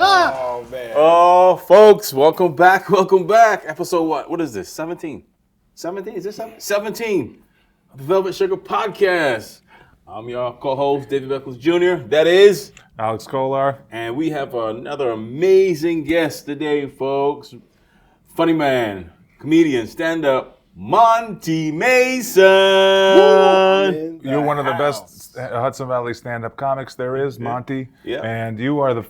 Oh, man. Oh, folks, welcome back. Episode what? What is this? 17? 17? Is this 17? The Velvet Sugar Podcast. I'm your co-host, David Beckles Jr. That is Alex Kolar. And we have another amazing guest today, folks. Funny man, comedian, stand-up, Monty Mason. You're one of the best Hudson Valley stand-up comics there is, Monty. Yeah. And you're the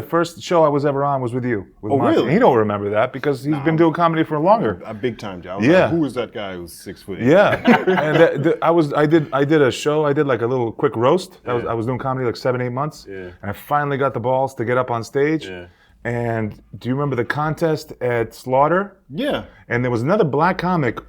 first show I was ever on was with you. With Oh, Monty. really? He don't remember that because he's been doing comedy for longer. A big time job. Yeah. Who was that guy who was 6 foot? Yeah. And I did a show. I did like a little quick roast. I was doing comedy like 7-8 months. Yeah. And I finally got the balls to get up on stage. Yeah. And do you remember the contest at Slaughter? Yeah. And there was another black comic.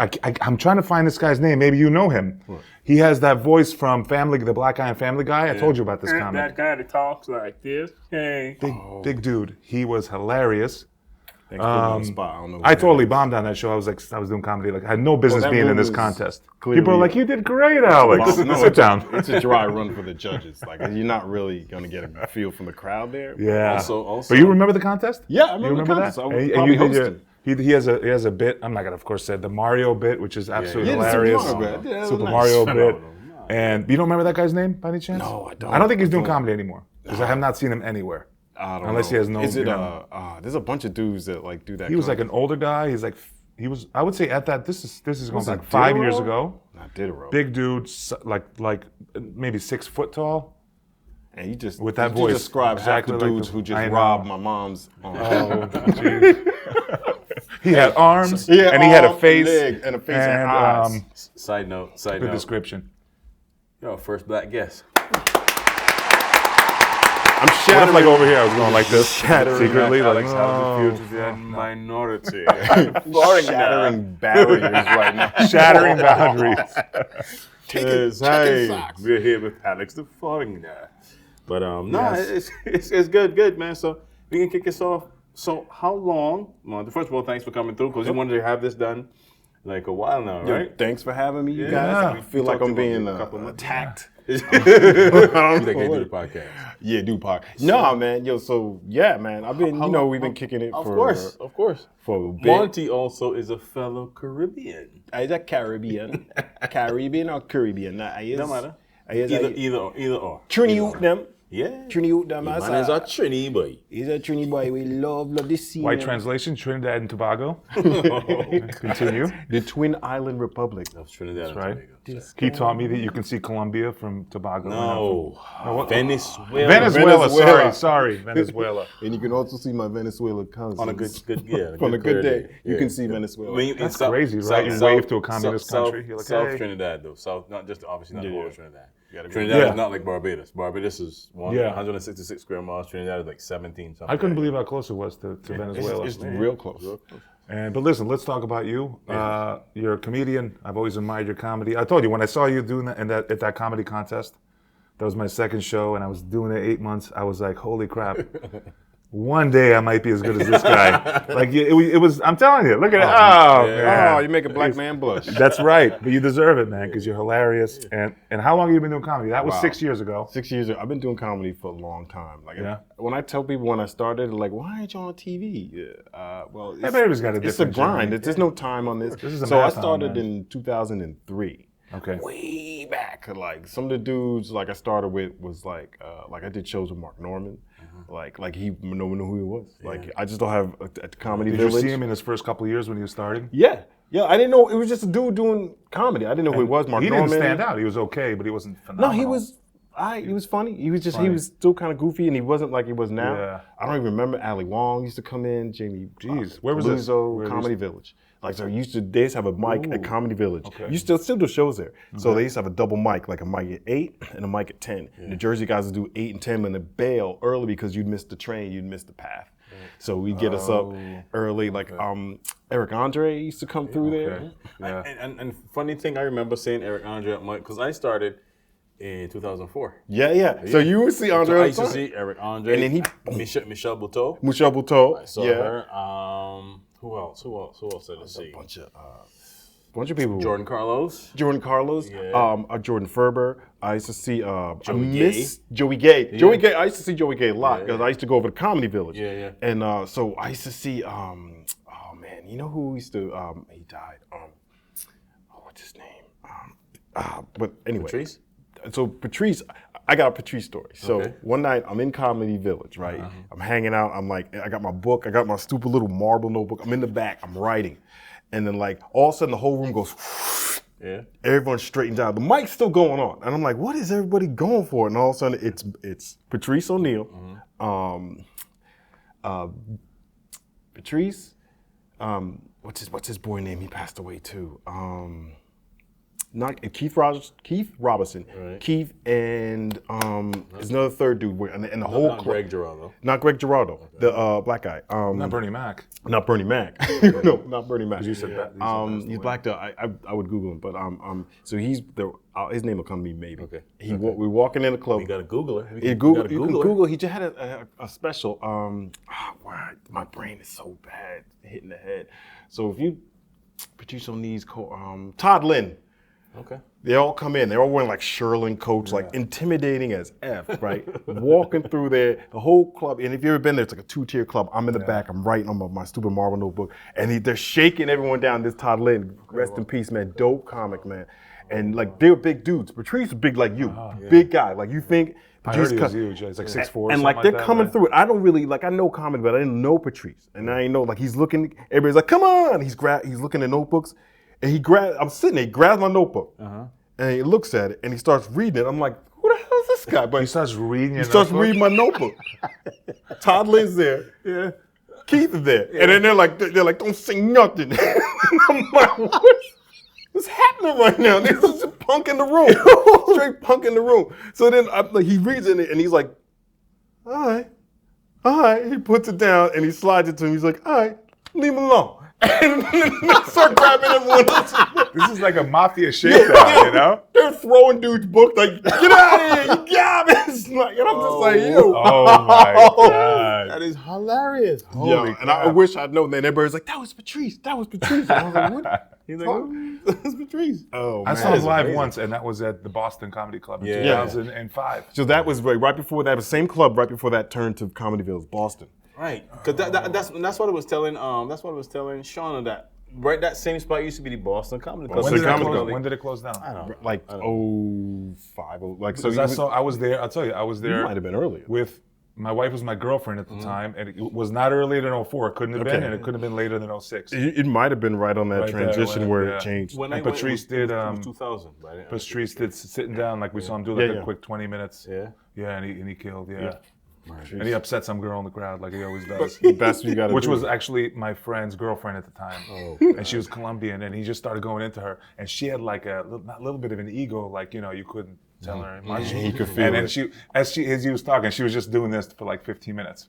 I'm trying to find this guy's name. Maybe you know him. What? He has that voice from Family, the black guy in Family Guy. I told you about this That comic. guy that talks like this. Hey. Big dude. He was hilarious. Thanks for putting me on the spot. I don't know. who I that totally is. bombed on that show. I was doing comedy. Like I had no business that being in room this was contest. clearly- People are like, "You did great, Alex." No, Sit down. It's a dry run for the judges. Like you're not really gonna get a feel from the crowd there. Yeah. Also, But you remember the contest? Yeah, I You remember the remember contest. that? I was And probably you did hosting. he has a bit. I'm not gonna, of course, say the Mario bit, which is absolutely Yeah, the Super hilarious. Mario bit. Yeah, that was Super nice. Mario bit. Phenomenal. And you don't remember that guy's name by any chance? No, I don't. I don't think he's doing I don't. comedy anymore because I have not seen him anywhere. I don't Unless know. he has no- Is it you know. there's a bunch of dudes that like do that. He was like an comedy. older guy. He was. I would say at that. This is going Was back it 5 years Diderot? ago. Not Diderot. Big dude, like maybe 6 foot tall. And you just with that you voice, just describe exactly half the like dudes the- who I just know. robbed my mom's. Oh, geez. He had arms Yeah, and he had a arm, face leg, and a face and eyes. Side note. Good description. Yo, first black guest. I'm What if shattering. like over here I was going like this Shattering secretly, like Alex, how oh. does it feel to be a minority? shattering barriers right now. Shattering boundaries. Yes, Chicken hey, socks. we're here with Alex the foreigner. But no, Yes. it's good, man. So we can kick this off. So how long? Well, first of all, thanks for coming through because we wanted to have this done like a while now, Yo, right? thanks for having me, you Yeah. guys. I feel We like talked I'm about it being a couple months attacked. You I don't think they know do the what- podcast? Yeah, do podcast. No, man. Yo, so yeah, man. I've been, we've been kicking it Of for course. for a bit. Monty also is a fellow Caribbean. Is that Caribbean? Caribbean or Caribbean? Nah, I is. No matter. Either Either or. Trini them. Yeah. Trini them. Man is a Trini boy. He's a Trini boy. We love this scene. White translation, Trinidad and Tobago. Continue. The Twin Island Republic. That's Trinidad and Right. Tobago. He taught me that you can see Colombia from Tobago. No. what- Venezuela. Venezuela. Sorry, Venezuela. And you can also see my Venezuela cousins. On a good yeah. On a good clear day, you can see Venezuela. When you- That's South- crazy, right? South- You South- wave to a communist South- country, you're like, South hey. Trinidad, though. South, not just obviously not the whole of Trinidad. gotta go. Trinidad Yeah. is not like Barbados. Barbados is Yeah. 166 square miles. Trinidad is like 17 something. I couldn't believe how close it was to Venezuela. It's real close. But listen, let's talk about you. You're a comedian. I've always admired your comedy. I told you when I saw you doing that at that comedy contest, that was my second show, and I was doing it 8 months. I was like, holy crap. One day I might be as good as this guy. Like it was. I'm telling you. Look at it. Oh, yeah. man. Oh, you make a black man blush. That's right. But you deserve it, man, because you're hilarious. And how long have you been doing comedy? That was Wow. 6 years ago. 6 years. I've been doing comedy for a long time. Like, Yeah. when I tell people when I started, like, why aren't you on TV? Well, it's, Everybody's got a it's a different grind. journey. There's no time on this. This is a so I marathon, started man. in 2003. Okay. Way back. Like some of the dudes like I started with was like I did shows with Mark Norman. Like he no one knew who he was. Like I just don't have a comedy Did village. you see him in his first couple of years when he was starting? Yeah. Yeah, I didn't know it was just a dude doing comedy. I didn't know who he was. Mark He Norman. didn't stand out. He was okay, but he wasn't No, phenomenal. he was. He was funny. He was Funny. he was still kind of goofy, and he wasn't like he was now. Yeah. I don't even remember. Ali Wong used to come in. Jamie, Jeez, where was this? Paluzzo, Where Comedy Village. Like so, they used to have a mic Ooh. at Comedy Village. Okay. You still do shows there. So they used to have a double mic, like a mic at 8 and a mic at 10. And the Jersey guys would do 8 and 10, and they bail early because you'd miss the train, you'd miss the path. So we'd get us up early. Like Eric Andre used to come through there. Yeah. And funny thing, I remember seeing Eric Andre at Mike because I started in 2004. Yeah. So you would see Andre So I all used the to time. see Eric Andre. And then Michelle Buteau. Michelle Buteau. I saw yeah. her. Who else did I see? A bunch of bunch of people. Jordan Carlos. Jordan Carlos, Yeah. Jordan Ferber. I used to see Joey Joey Gay. Yeah. Joey Gay. I used to see Joey Gay a lot because Yeah. I used to go over to Comedy Village. Yeah. And so I used to see. Oh man, you know who used to? He died. What's his name? But anyway. Patrice? So Patrice, I got a Patrice story. So Okay. one night I'm in Comedy Village, right? I'm hanging out. I'm like, I got my book. I got my stupid little marble notebook. I'm in the back. I'm writing, and then like all of a sudden the whole room goes. Yeah. Everyone straightens out. The mic's still going on, and I'm like, "What is everybody going for?" And all of a sudden, it's Patrice O'Neal, Patrice. What's his boy name? He passed away too. Not Keith Robinson. Right. Keith and there's another third dude. And the whole Not Greg Giraldo. Not Greg Giraldo, the black guy. Not Bernie Mac. Not Bernie Mac. No, not Bernie Mac. You said that. He's black though. I would Google him, but so he's the his name will come to me maybe. Okay. We're walking in the club. You got to Google it. You can Google. He just had a special. My brain is so bad hitting the head. So if you Patrice O'Neal's Todd Lynn. Okay. They all come in. They're all wearing like Sherlin coats, like intimidating as F, right? Walking through there, the whole club. And if you've ever been there, it's like a 2-tier club. I'm in the back. I'm writing on my stupid marble notebook. And they're shaking everyone down. This Todd Lynn, rest in peace, man. Dope comic, man. And like, they were big dudes. Patrice was big like you. Big guy. Like you think. I heard he was huge. He's like 6'4". And like they're coming through it. I don't really I know comedy, but I didn't know Patrice. And I ain't know, like he's looking, everybody's like, come on. He's looking at notebooks. And I'm sitting there, he grabs my notebook, and he looks at it, and he starts reading it. I'm like, who the hell is this guy? But He starts reading. he starts reading my notebook. Todd Lynn's there. Yeah. Keith is there. And then they're like, don't sing nothing. I'm like, what's happening right now? There's just a punk in the room. Straight punk in the room. So then he reads it, and he's like, all right. He puts it down, and he slides it to him. He's like, all right, leave him alone. And I start grabbing everyone else's book. This is like a mafia shakedown, you know? They're throwing dudes' books like, get out of here, you got it. It's like, and I'm just like, yo. Oh my God. That is hilarious. Holy And I crap. wish I'd known that. And everybody's like, that was Patrice. And I was like, what? He's like, that's Patrice. Oh, I man. saw him live once, and that was at the Boston Comedy Club in Yeah. 2005. So that was right before that, the same club right before that turned to Comedy Village, Boston. Right, because that's what it was telling. That's what it was telling Shauna that right that same spot used to be the Boston Comedy Club. When Boston did, Comedy Club. when did it close down? I don't know. Like 05, like so. Because I was there. I'll tell you, I was You there might have been earlier. with my wife was my girlfriend at the time, and it was not earlier than 04. It couldn't have been, Okay. and it couldn't have been later than 06. It might have been right on that Right there, transition when- where yeah. it changed. When And I went, Patrice it was did, 2000. Right? Patrice did sitting down, like we saw him do, like Yeah. a quick 20 minutes. Yeah. Yeah, and he killed. Yeah. And he upset some girl in the crowd, like he always does. That's what you got to do. Which was actually my friend's girlfriend at the time. And she was Colombian, and he just started going into her. And she had like a little bit of an ego, like, you know, you couldn't tell her much. He could feel And then it. as he was talking, she was just doing this for like 15 minutes.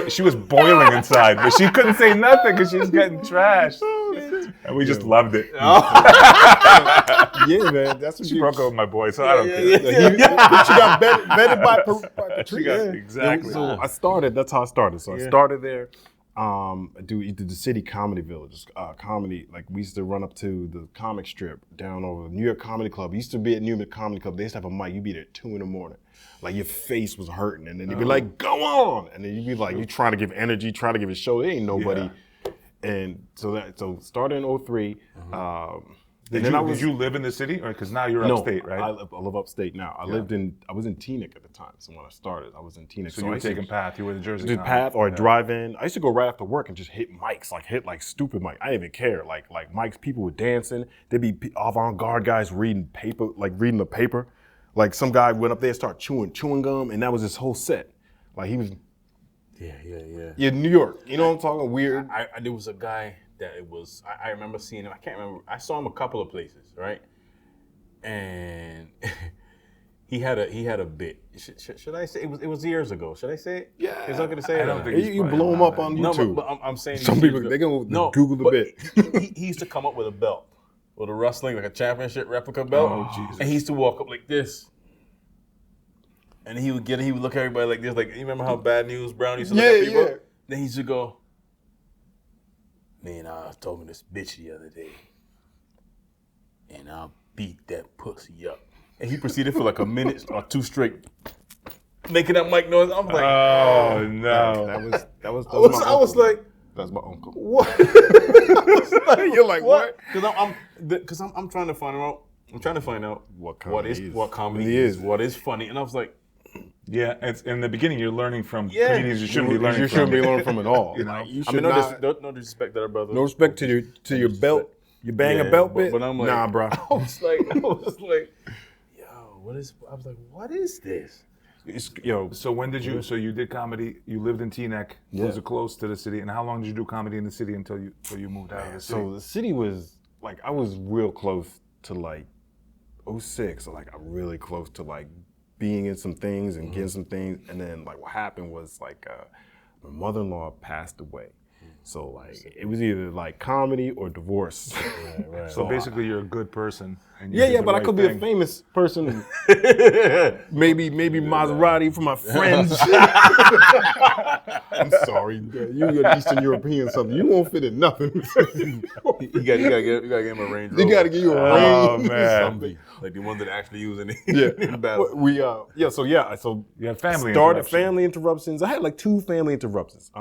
She was boiling inside, but she couldn't say nothing because she was getting trashed. And we just loved it. Yeah, man. That's what She you broke up with my boy, so I don't care. She got vetted by Patrice. She got- exactly. So that's how I started. So I started there. I did the city comedy village, comedy. Like we used to run up to the comic strip down over the New York Comedy Club. We used to be at New York Comedy Club. They used to have a mic. You'd be there at 2 a.m. Like your face was hurting, and then you'd be like, "Go on!" And then you'd be like, you trying to give energy, trying to give a show. There ain't nobody. And so started in 03. Did you live in the city, or because now you're upstate, right? I live upstate now. I was in Teaneck at the time. So when I started, I was in Teaneck. So you were I used to taking Path. You were the Jersey. do comic. Path or Yeah. drive in. I used to go right after work and just hit mics, hit stupid mic. I didn't even care. Like mics, people were dancing. There'd be avant-garde guys reading the paper. Like some guy went up there and started chewing gum, and that was his whole set. Like he was Yeah. in New York. You know what I'm talking? Weird. There was a guy that I remember seeing him. I can't remember. I saw him a couple of places, right? And he had a bit. Should I say it was years ago? Should I say it? Yeah. Is that gonna say it? I don't think You blow him up on No, YouTube. but I'm saying Some people, they gonna Google the bit. He used to come up with a belt, with a wrestling like a championship replica belt. Oh, Jesus. And he used to walk up like this. And he would look at everybody like this. Like, you remember how Bad News Brown used to look at people? Yeah. Then he used to go. Man, I told me this bitch the other day, and I'll beat that pussy up. And he proceeded for like a minute or two straight, making that mic noise. I'm like, Oh no. That was I was like, that's my uncle. what? You're like, what? Because I'm trying to find out. I'm trying to find out What comedy is. what comedy is, what is funny, and I was like, Yeah, it's in the beginning you're learning from Yeah. comedians you shouldn't be learning You from. shouldn't be learning from at all. You know? You I should mean, not. no disrespect to our brother. No respect to your belt. You bang a Yeah, belt bit. but I'm like, nah, bro. I was like, yo, what is? I was like, what is this? So when did you? So you did comedy. You lived in Teaneck. Yeah. Was it close to the city? And how long did you do comedy in the city until you moved out of the city? So the city was like, I was real close to like 06. So like I'm really close to like being in some things and getting some things. And then like what happened was like my mother-in-law passed away. So like it was either like comedy or divorce. Right. So basically, you're a good person. And you Yeah, did yeah, the but I right could be thing. a famous person. maybe Maserati for my friends. I'm sorry, you're an Eastern European something. You won't fit in nothing. You gotta give him a Range Rover. You got to give you a Oh, range. man. Something. Like the ones that actually use in Yeah, battle. So You had family started interruption. family interruptions. I had like 2 family interruptions.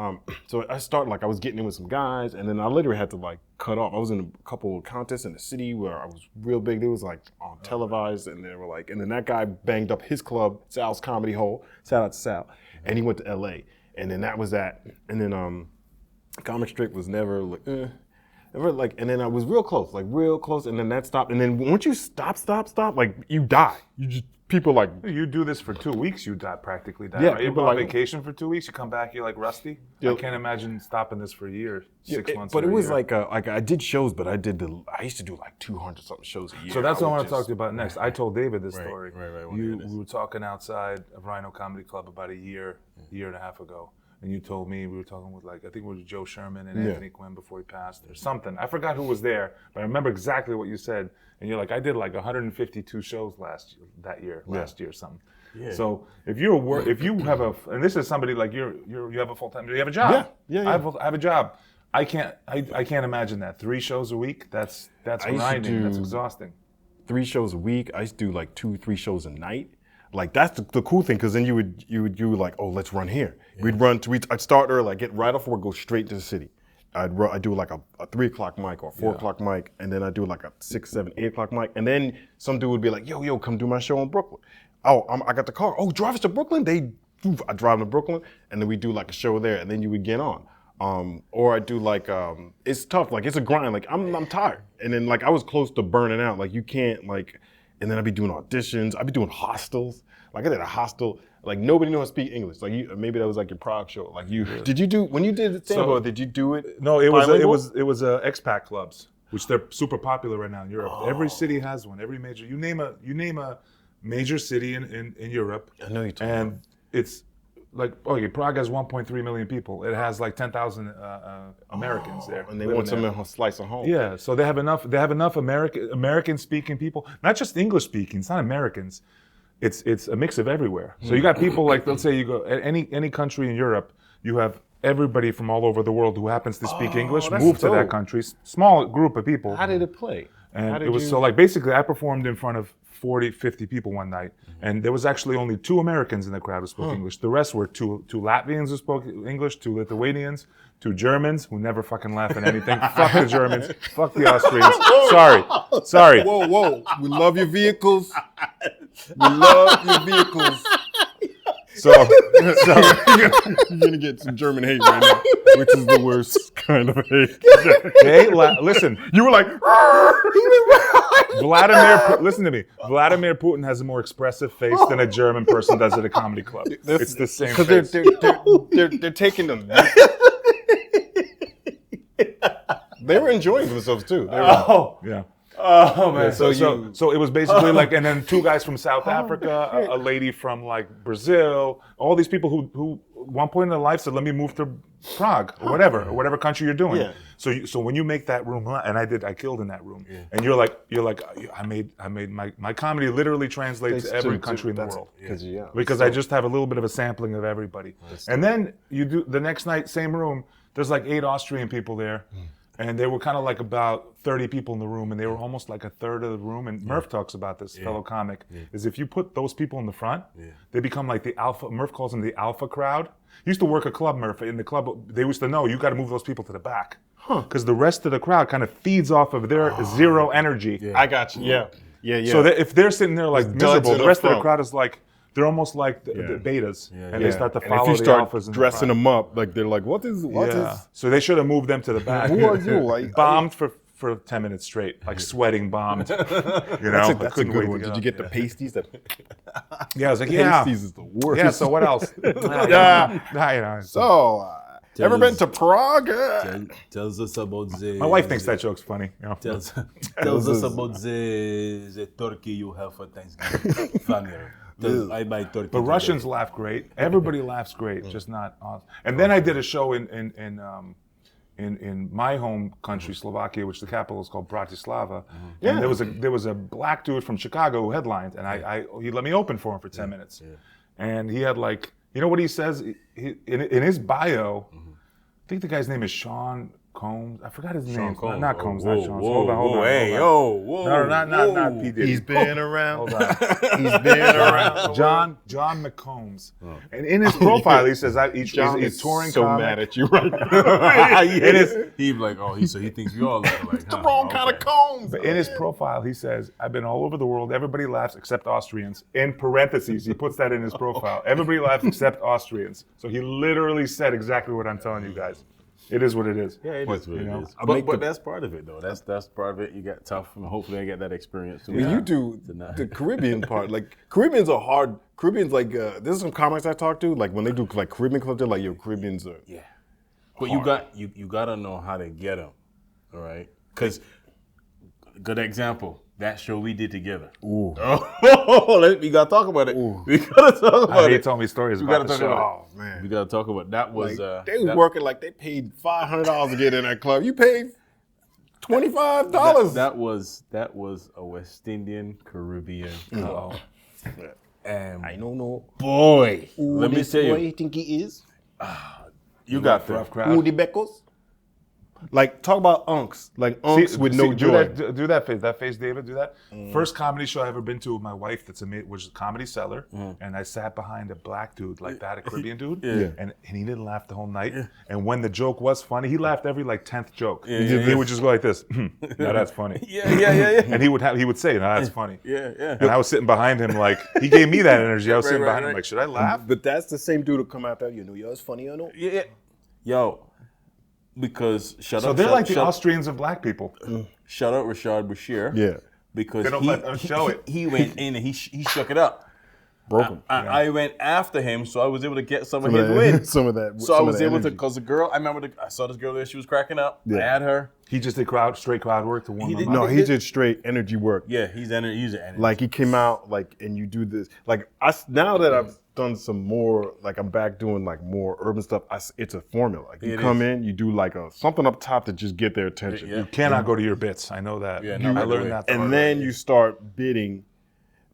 So I started like I was getting in with some guys, and then I literally had to like cut off. I was in a couple of contests in the city where I was real big. It was like on televised, and they were like, and then that guy banged up his club, Sal's Comedy Hole. Shout out to Sal, and he went to L.A. And then that was that. And then Comic Strip was never like. Never like, and then I was real close, and then that stopped. And then once you stop, like you die. You just people like You do this for 2 weeks, you practically die. Yeah, right? You people go on like- vacation for 2 weeks, you come back, you're like rusty. Yeah. I can't imagine stopping this for a year, 6 months. But or it a was year. like I did shows, but I used to do like 200 something shows a year. So that's what I want to talk just- to you about next. I told David this Right, story. right, I wanna hear this. We were talking outside of Rhino Comedy Club about a year and a half ago. And you told me, we were talking with like, I think it was Joe Sherman and Yeah. Anthony Quinn before he passed or something. I forgot who was there, but I remember exactly what you said. And you're like, I did like 152 shows last year or something. Yeah. So if you have and this is somebody like you have a full-time, you have a job. Yeah. I have a job. I can't imagine that 3 shows a week. That's I used to grinding. That's do- exhausting. 3 shows a week. I used to do like 2-3 shows a night. Like that's the cool thing, because then you would like, oh, let's run here. I'd start early, I'd get right off work, go straight to the city. I'd do like a 3 o'clock mic or a 4 o'clock mic, and then I'd do like a 6, 7, 8 o'clock mic, and then some dude would be like, yo, come do my show in Brooklyn. Oh, I got the car. Oh, drive us to Brooklyn. I drive to Brooklyn, and then we do like a show there, and then you would get on. Or I do like it's tough, like it's a grind. Like I'm tired, and then like I was close to burning out. Like you can't like. And then I'd be doing auditions. I'd be doing hostels. Like I did a hostel. Like nobody knew how to speak English. Like maybe that was like your Prague show. Like did you do when you did stand-up? Did you do it? No, it bilingual? was expat clubs, which they're super popular right now in Europe. Every city has one. Every major you name a major city in Europe. I know you told me. And it's like Prague has 1.3 million people. It has like 10,000 Americans there. And they living want there. some slice of home. Yeah, so they have enough American speaking people, not just English speaking. It's not Americans. It's a mix of everywhere. So you got people like, let's say you go any country in Europe, you have everybody from all over the world who happens to speak English that's move to that dope. country. Small group of people. How did it play? And it was so like basically I performed in front of 40, 50 people one night, and there was actually only 2 Americans in the crowd who spoke English. The rest were two Latvians who spoke English, 2 Lithuanians, 2 Germans who never fucking laugh at anything. Fuck the Germans. Fuck the Austrians. Sorry. Whoa. We love your vehicles. We love your vehicles. So You're gonna get some German hate right now, which is the worst kind of hate. listen. You were like, Listen to me. Vladimir Putin has a more expressive face than a German person does at a comedy club. It's the same because face. they're taking them. They were enjoying themselves too. They were, Yeah. Oh man. So it was basically like, and then 2 guys from South Africa, a lady from like Brazil, all these people who at one point in their life said, "Let me move to Prague or whatever country you're doing." Yeah. So when you make that room, and I killed in that room, and you're like, I made my comedy literally translates to every country in the world. Because I just have a little bit of a sampling of everybody. And then you do the next night, same room. There's like 8 Austrian people there. And they were kind of like about 30 people in the room, and they were almost like a third of the room. And Murph talks about this, fellow comic, is if you put those people in the front, they become like the alpha. Murph calls them the alpha crowd. He used to work a club, Murph. In the club, they used to know you got to move those people to the back. Because the rest of the crowd kind of feeds off of their zero energy. I got you. Yeah. So that if they're sitting there like Just miserable, duds the in rest the of the front. crowd is like, they're almost like the betas. And they start to And follow if you the start alphas in the dressing front. them up, like they're like, what is? So they should have moved them to the back. Who are you? Like, Bombed for 10 minutes straight, like sweating bombed. You know, That's a couldn't good wait one. to Did get you up. get the pasties? That Yeah, I was like, yeah. pasties is the worst. Yeah, so what else? You know, So, ever been to Prague? Tells us about the. my wife thinks that joke's funny. You know? Tells us about the turkey you have for Thanksgiving. Family. I buy turkey. But Russians laugh great. Everybody laughs great, just not us. And then I did a show in my home country, Slovakia, which the capital is called Bratislava. And there was a black dude from Chicago who headlined, and he let me open for him for 10 minutes. And he had like, you know what he says in his bio? I think the guy's name is Sean Combs. I forgot his name. Combs. Not Combs, Whoa, not Sean. whoa, Hold on. whoa. No, not P. Diddy. He's been around. Hold on. He's been around. John McCombs. And in his profile, he says he's is touring so comic. mad at you right now. He's like, so he thinks we all look like The wrong kind of combs. But in his profile, he says, I've been all over the world. Everybody laughs except Austrians. In parentheses, he puts that in his profile. Everybody laughs except Austrians. So he literally said exactly what I'm telling you guys. It is what it is. Yeah, it is what it is. But that's part of it, though. That's part of it. You got tough, and hopefully I get that experience too. When you do the Caribbean part, like Caribbeans are hard. Caribbeans like there's some comics I talk to, like when they do like Caribbean clubs, they're like, yo, Caribbeans are. Yeah. But you gotta know how to get them, all right? Because good example, that show we did together. Ooh. We gotta talk about it. Ooh. We gotta talk about I hate it. telling me stories We about gotta the talk show. about Oh man. We gotta talk about that. Was Like, they was working like they paid $500 to get in that club. You paid $25. that was a West Indian Caribbean club. And I don't know. boy, let me tell What you, you think he is? you got the Rough Who crowd. the Beckles? Like talk about unks, like unks with no do joy. do that face, David. Do that. First comedy show I ever been to with my wife. Was a Comedy Cellar, and I sat behind a black dude like that, a Caribbean dude, and he didn't laugh the whole night. And when the joke was funny, he laughed every like 10th joke. He would just go like this. Now that's funny. Yeah. And he would say, "No, that's funny." Yeah. And I was sitting behind him like he gave me that energy. I was sitting Right, behind him right. like, should I laugh? But that's the same dude who come out there. You know, yours funny or no? Yeah. Yo, because So they're like the Austrians of black people. Shout out Rashad Bashir. Yeah, Because They don't let us show it. He went in and he shook it up. broken. I went after him, so I was able to get some of his win. Some of that. So I some of was the able to, energy. because the girl, I remember I saw this girl there, she was cracking up. I Yeah. had her. He just did straight crowd work to warm He them did- up. No, he did straight energy work. Yeah, he's an energy. Like he came out like, and you do this. Like now that I've done some more, like I'm back doing like more urban stuff. It's a formula. Like you It come in, you do like something up top to just get their attention. Yeah. Cannot go to your bits. I know that. Yeah, no, I right learned away. that. the And hard then way. you start bidding,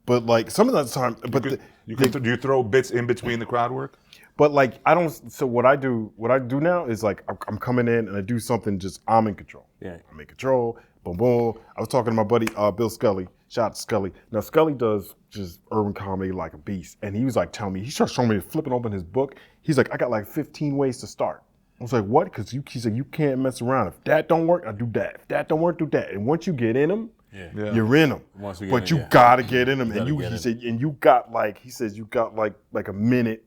but like some of that time, but do you throw bits in between the crowd work? But like I don't. So what I do now is like I'm coming in and I do something. Just I'm in control. Yeah. I'm in control. Boom, boom. I was talking to my buddy Bill Scully. Shout out to Scully. Now Scully does just urban comedy like a beast, and he was like telling me. He started showing me, flipping open his book. He's like, I got like 15 ways to start. I was like, what? Because he said you can't mess around. If that don't work, I do that. If that don't work, do that. And once you get in them, Yeah. you're in them. Once we get But in, you yeah. gotta get in them. And gotta you, get he in. said, and you got like, he says you got like a minute.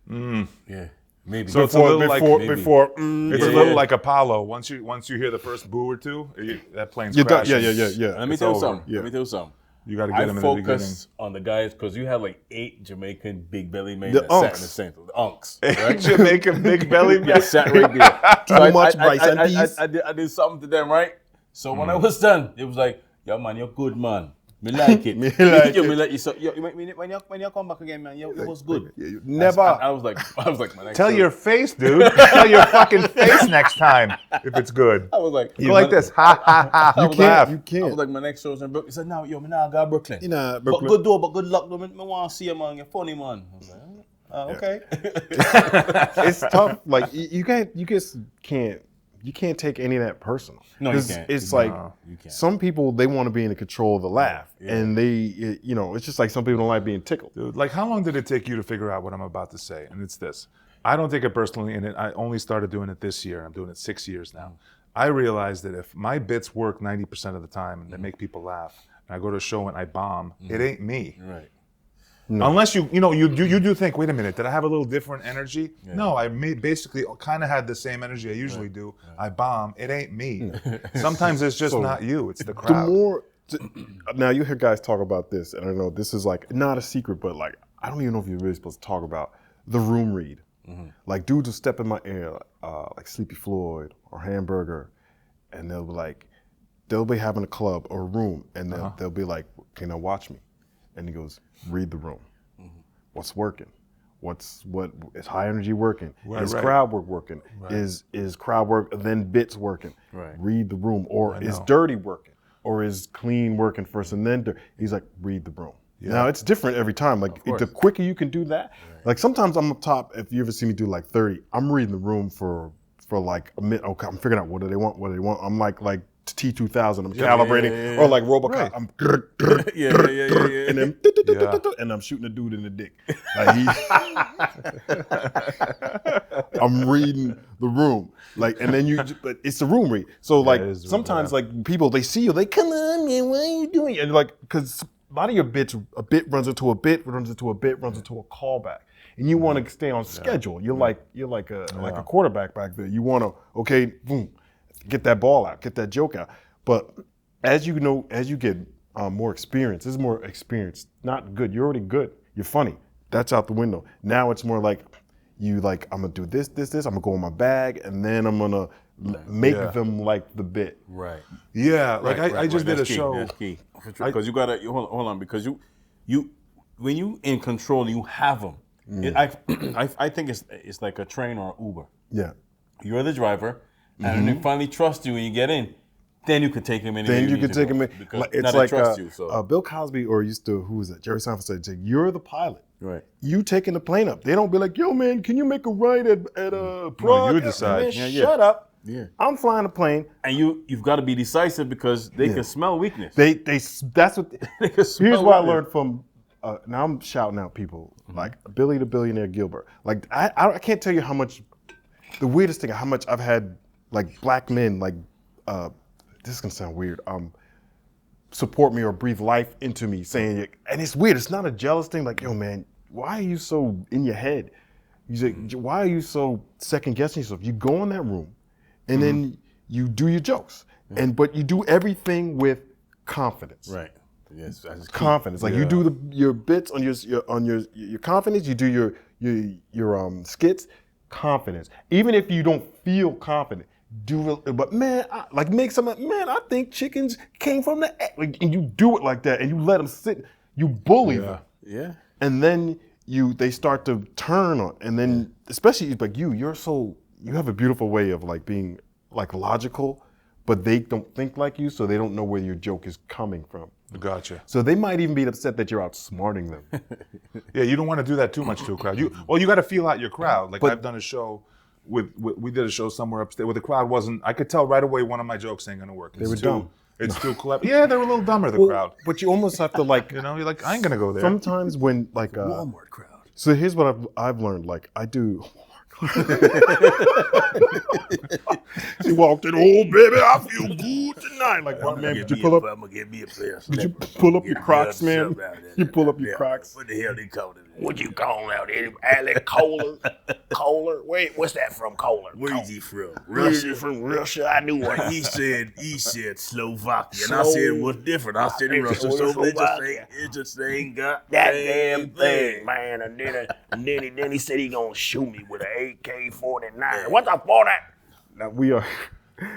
Yeah, maybe. So it's a little like before. it's a little like Apollo. Once you hear the first boo or two, that plane's You're done. crashing. Yeah. Let me It's tell you over. something. Yeah. Let me tell you something. You got to get I them in the beginning. focus on the guys because you had like 8 Jamaican big belly men The that sat in unks. the center. The unks, right? Jamaican big belly Yeah, man. sat right there. Too much rice and peas. I did something to them, right? So when I was done, it was like, yo man, you're good man. Me like it. Me like yo, it. me like you. So yo, when you come back again, man, yo, it was good. Never. I was like, my next Tell show- your face, dude. Tell your fucking face next time if it's good. I was like, Go like this. Ha ha ha. I You was laugh. You I can't. was like, my next show's in Brooklyn. He said, no, yo, me now go to Brooklyn. You know, But Brooklyn. good though, but good luck. Me want to see you, man. You're funny, man. I was like, okay. It's tough. Like you just can't you can't take any of that personal. No, you can't. It's You like can't. You can't. some people, they want to be in the control of the laugh, and it's just like some people don't like being tickled. Dude, like how long did it take you to figure out what I'm about to say? And it's this. I don't take it personally, and I only started doing it this year. I'm doing it 6 years now. I realized that if my bits work 90% of the time and they make people laugh, and I go to a show and I bomb, it ain't me. Right. No. Unless you do think, wait a minute, did I have a little different energy? Yeah. No, I basically kind of had the same energy I usually do. I bomb, it ain't me. Sometimes it's just not you, it's the crowd. Now you hear guys talk about this, and I know this is like not a secret, but like I don't even know if you're really supposed to talk about the room read. Like dudes will step in my ear, like Sleepy Floyd or Hamburger, and they'll be having a club or a room, and they'll be like, okay, now watch me. And he goes, read the room. What's working? What is high energy working? Is crowd work working? Is crowd work then bits working? Right. Read the room. Or is dirty working? Or is clean working first and then dirty? He's like, read the room. Yeah. Now it's different every time. Like the quicker you can do that. Like sometimes I'm up top. If you ever see me do like 30, I'm reading the room for like a minute. Okay, I'm figuring out what do they want. I'm like T2000. I'm calibrating, or like RoboCop. I'm and then and I'm shooting a dude in the dick. Like I'm reading the room. Like, and then but it's the room read. So like sometimes like people, they see you, they come on man, what are you doing? And like, because a lot of your bits, a bit runs into a bit, runs into a bit, runs into a callback. And you want to stay on schedule. You're like a quarterback back there. You want to, boom, get that ball out, get that joke out. But as you get more experience, this is more experience. Not good. You're already good. You're funny. That's out the window. Now it's more like I'm gonna do this. I'm gonna go in my bag, and then I'm gonna make them like the bit. Right. Yeah. Like I just did a show. That's key. Because you gotta hold on. Because you when you in control, you have them. I think it's like a train or an Uber. Yeah. You're the driver, and when they finally trust you and you get in, then you could take him in. Then you could take him in. It's like Bill Cosby, or who was it? Jerry Seinfeld said, "You're the pilot. Right. You taking the plane up. They don't be like, yo man, can you make a right at Prague?" No, you decide. Man, shut up. Yeah. I'm flying a plane. And you've got to be decisive because they can smell weakness. That's what. Here's what I learned from. Now I'm shouting out people like Billy the Billionaire Gilbert. Like I can't tell you how much. The weirdest thing, how much I've had like black men like. This is gonna sound weird. Support me or breathe life into me, saying, and it's weird. It's not a jealous thing. Like, yo, man, why are you so in your head? You say, why are you so second guessing yourself? You go in that room, and then you do your jokes, but you do everything with confidence. Right. Yes. Confidence. Like you do your bits on your confidence. You do your skits. Confidence. Even if you don't feel confident. But man, I think chickens came from the egg. Like, and you do it like that, and you let them sit. You bully them. Yeah. And then they start to turn on, and then especially like you have a beautiful way of like being like logical, but they don't think like you, so they don't know where your joke is coming from. Gotcha. So they might even be upset that you're outsmarting them. Yeah, you don't want to do that too much to a crowd. You got to feel out your crowd. Like I've done a show. We did a show somewhere upstate where the crowd wasn't. I could tell right away one of my jokes ain't gonna work. They were dumb. It's too clever. Yeah, they were a little dumber. The crowd. But you almost have to like. You're like, I ain't gonna go there. Sometimes when like Walmart crowd. So here's what I've learned. Like I do. She walked in, oh baby, I feel good tonight. Like, man, did you pull up? I'm gonna get me a pair. Did you pull up your Crocs, man? You pull up your Crocs. What the hell they call it? What you calling out there? Alec Kohler? Kohler? Wait, what's that from, Kohler? Where's he from? Russia. From Russia. I knew what he said Slovakia. And I said, what's different? I said Russia. So it's the same that damn thing, man. And then he said he gonna shoot me with an AK-49. What's up for that? Now we are.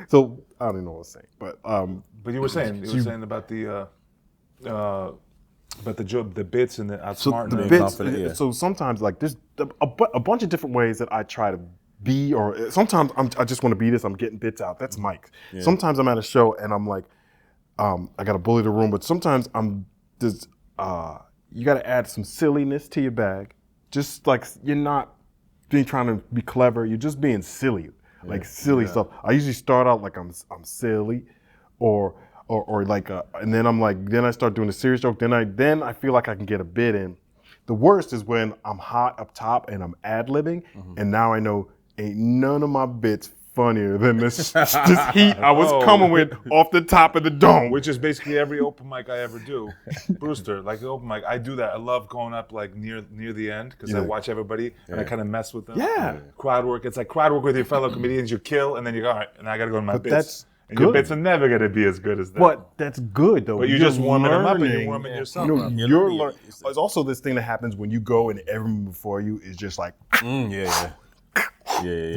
So I don't even know what I was saying, but you were saying about the bits and the outsmarting. So sometimes like there's a bunch of different ways that I try to be, or sometimes I just want to be this. I'm getting bits out. That's Mike's. Yeah. Sometimes I'm at a show and I'm like, I got to bully the room, but sometimes I'm just you got to add some silliness to your bag. Just like you're not trying to be clever. You're just being silly. like silly stuff. I usually start out like I'm silly, or like, and then I'm like, then I start doing a serious joke. Then I feel like I can get a bit in. The worst is when I'm hot up top and I'm ad-libbing, and now I know ain't none of my bits funnier than this heat I was coming with off the top of the dome. Which is basically every open mic I ever do. Brewster, like the open mic, I do that. I love going up like near the end because I watch everybody and I kind of mess with them. Yeah. Crowd work. It's like crowd work with your fellow comedians. You kill and then you go, all right, and I got to go to my bits. That's and your good. bits are never going to be as good as that. But that's good though. But you're just warming them up and you're warming yourself up. You're learning. There's also this thing that happens when you go and everyone before you is just like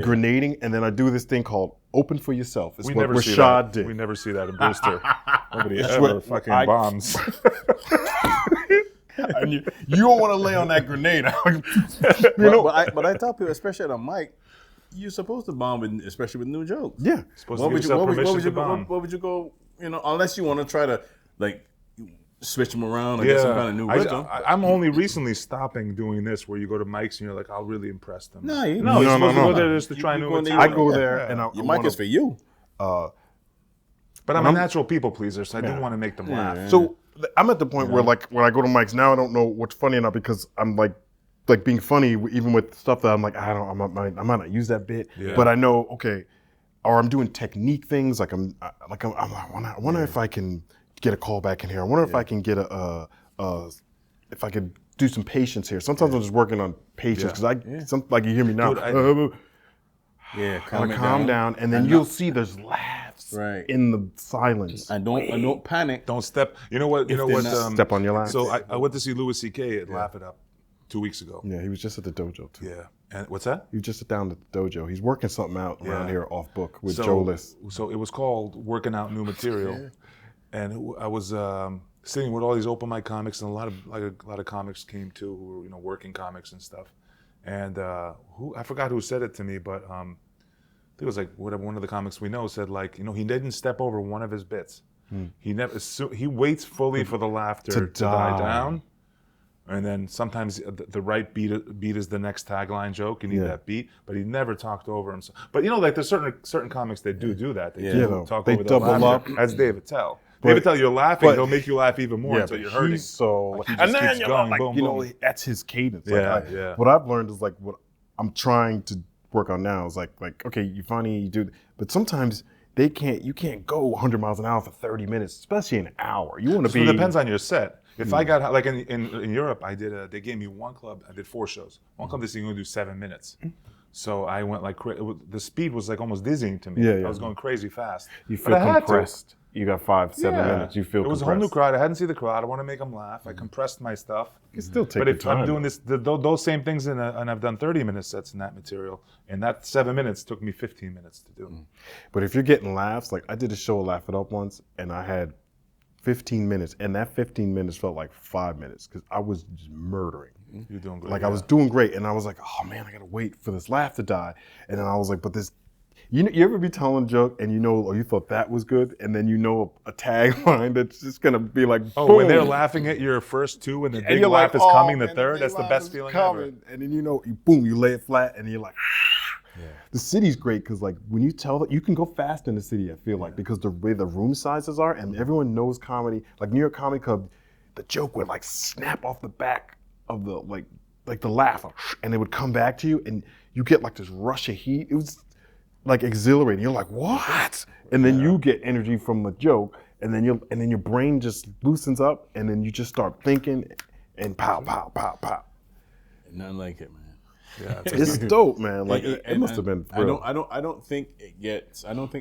grenading, and then I do this thing called open for yourself. It's We what never see Rashad that. did. We never see that in Brewster. Nobody It's ever what fucking I- bombs. And you don't want to lay on that grenade. But I tell people, especially at a mic, you're supposed to bomb, especially with new jokes. Yeah. Supposed to give yourself permission to bomb. What would you go? Unless you want to try to like switch them around or get some kind of new rhythm. I'm only recently stopping doing this where you go to mics and you're like, I'll really impress them. No, you're supposed to go there just to try you new go in there, material. I go there and Your mic is for you. But I'm a natural people pleaser, so I do want to make them laugh. So I'm at the point where like when I go to mics now, I don't know what's funny enough because I'm like being funny even with stuff that I'm like I might not use that bit, but I know or I'm doing technique things I wonder if I can get a call back in here. I wonder if I can get if I could do some patience here. Sometimes I'm just working on patience because like you hear me now. Dude, Calm down, and then you'll see there's laughs in the silence. I don't panic. Don't step. You know what? Step on your laugh. So I went to see Louis C.K. at Laugh It Up 2 weeks ago. Yeah, he was just at the dojo too. Yeah. And what's that? He was just down at the dojo. He's working something out around here off book with Joe List. So it was called Working Out New Material, and I was sitting with all these open mic comics, and a lot of comics came too, who were working comics and stuff. And I forgot who said it to me, but I think it was like one of the comics we know said like he didn't step over one of his bits. He waits fully for the laughter to die down. And then sometimes the right beat is the next tagline joke. You need that beat, but he never talked over himself. But like there's certain comics that do that. They talk over the double laughter. up. As David Tell. David Tell, you're laughing, they'll make you laugh even more until you're hurting. So He just keeps going, like, boom, boom. that's his cadence. Yeah. What I've learned is like what I'm trying to work on now is like okay, you're funny, you do, but sometimes you can't go 100 miles an hour for 30 minutes, especially an hour. You want to be. It depends on your set. If I got like in Europe, they gave me one club. I did 4 shows. One club, they said you only do 7 minutes. So I went like the speed was like almost dizzying to me. I was going crazy fast. You feel compressed. You got 5-7 minutes. You feel it was compressed. a whole new crowd. I hadn't seen the crowd. I want to make them laugh. I compressed my stuff. You still take But your if time. I'm doing those same things and I've done 30-minute sets in that material, and that 7 minutes took me 15 minutes to do. But if you're getting laughs, like I did a show at Laugh It Up once, and I had 15 minutes, and that 15 minutes felt like 5 minutes because I was just murdering. You're doing great. Like I was doing great, and I was like, oh man, I gotta wait for this laugh to die. And then I was like, but this, you ever be telling a joke and you thought that was good, and then a tagline that's just gonna be like, Oh, boom. when they're laughing at your first 2 and the big you're laugh like, is coming, man, the third, big that's the laugh best is feeling coming. ever. And then boom, you lay it flat, and you're like, The city's great because like when you tell that you can go fast in the city, I feel like, because the way the room sizes are, and everyone knows comedy. Like New York Comedy Club, the joke would like snap off the back of the like the laugh, and it would come back to you, and you get like this rush of heat. It was like exhilarating. You're like, what? And then you get energy from the joke, and then your brain just loosens up, and then you just start thinking, and pow, pow, pow, pow. Nothing like it, man. Yeah, It's dope, man. Like it must have been. Real. I don't think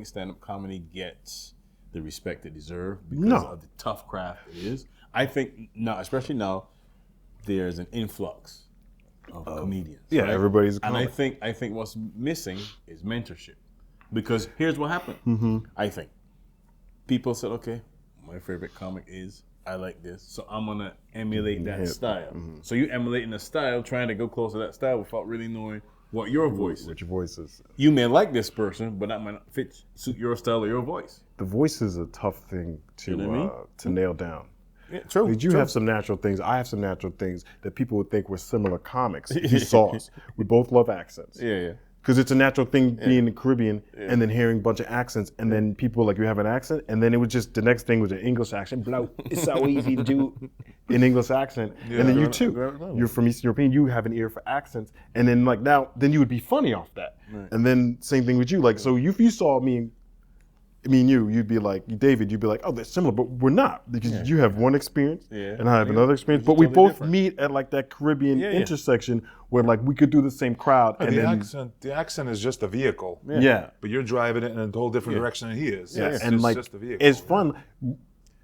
stand-up comedy gets the respect it deserves because of the tough craft it is. I think now, especially now, there's an influx of comedians. Yeah, right? everybody's. And I think what's missing is mentorship, because here's what happened. Mm-hmm. I think people said, okay, my favorite comic is. I like this, so I'm gonna emulate that style. Mm-hmm. So you emulating a style, trying to go close to that style without really knowing what your voice is. What your voice is. You may like this person, but that might not suit your style or your voice. The voice is a tough thing to nail down. Yeah, true. You have some natural things. I have some natural things that people would think we're similar comics. You saw us. We both love accents. Yeah. Because it's a natural thing being in the Caribbean and then hearing a bunch of accents and then people like you have an accent and then it was just the next thing was an English accent. Blow. It's so easy to do an English accent. And then you too. You're from Eastern European. You have an ear for accents. And then like now, then you would be funny off that. Right. And then same thing with you. Like so, if you saw me and you, you'd be like David. You'd be like, oh, they're similar, but we're not because you have one experience and I have another experience. But we both different. Meet at like that Caribbean intersection where like we could do the same crowd. But And the accent is just a vehicle. Yeah. But you're driving it in a whole different direction than he is. Yeah. It's And like just a vehicle. it's fun.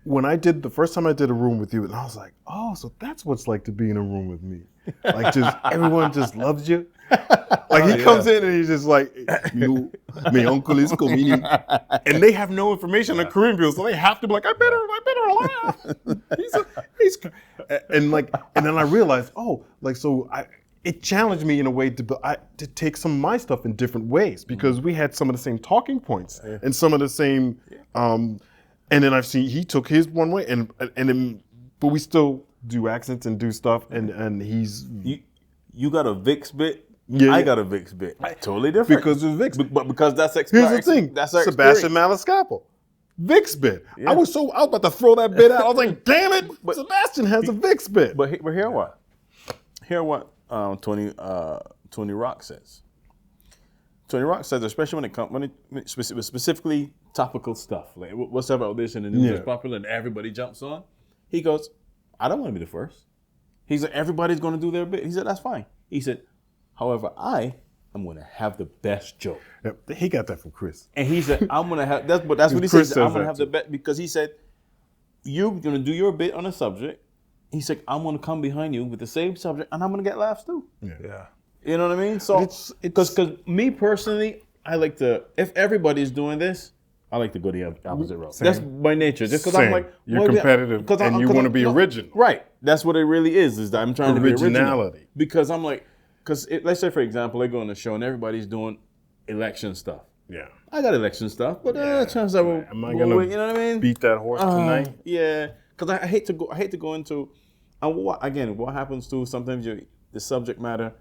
When I did the first time I did a room with you, and I was like, oh, so that's what it's like to be in a room with me. Like just everyone just loves you. Like he comes in and he's just like, you, my uncle is comedian. And they have no information on Korean people, so they have to be like, I better laugh. And then I realized, it challenged me in a way to take some of my stuff in different ways because we had some of the same talking points and some of the same, and then I've seen he took his one way but we still do accents and do stuff and he's. You got a Vicks bit. Yeah. I got a Vicks bit. Totally different. Because it's Vicks. But because that's Here's the thing. That's our Sebastian experience. Maniscalco. Vicks bit. I was about to throw that bit out. I was like, damn it. Sebastian has a Vicks bit. But hear what? Hear what Tony Rock says. Tony Rock says, especially when it specifically topical stuff, like what's up about this and the news is popular and everybody jumps on. He goes, I don't want to be the first. He said, everybody's going to do their bit. He said, that's fine. He said, however, I am going to have the best joke. Yeah, he got that from Chris. And he said, I'm going to have, that's what he Chris said, I'm says going to that have the best, because he said, you're going to do your bit on a subject. He said, I'm going to come behind you with the same subject and I'm going to get laughs too. Yeah. You know what I mean? So, because me personally, I like to, if everybody's doing this, I like to go the opposite route. Same. That's my nature. Just because I'm like, you're competitive and you want to be original. Right. That's what it really is that I'm trying to be original. Originality. Because I'm like, let's say, for example, I go on the show and everybody's doing election stuff. Yeah. I got election stuff, but chance I will. Am I going to you know what I mean? beat that horse tonight? Yeah. Because I hate to go into, and what happens to sometimes the subject matter,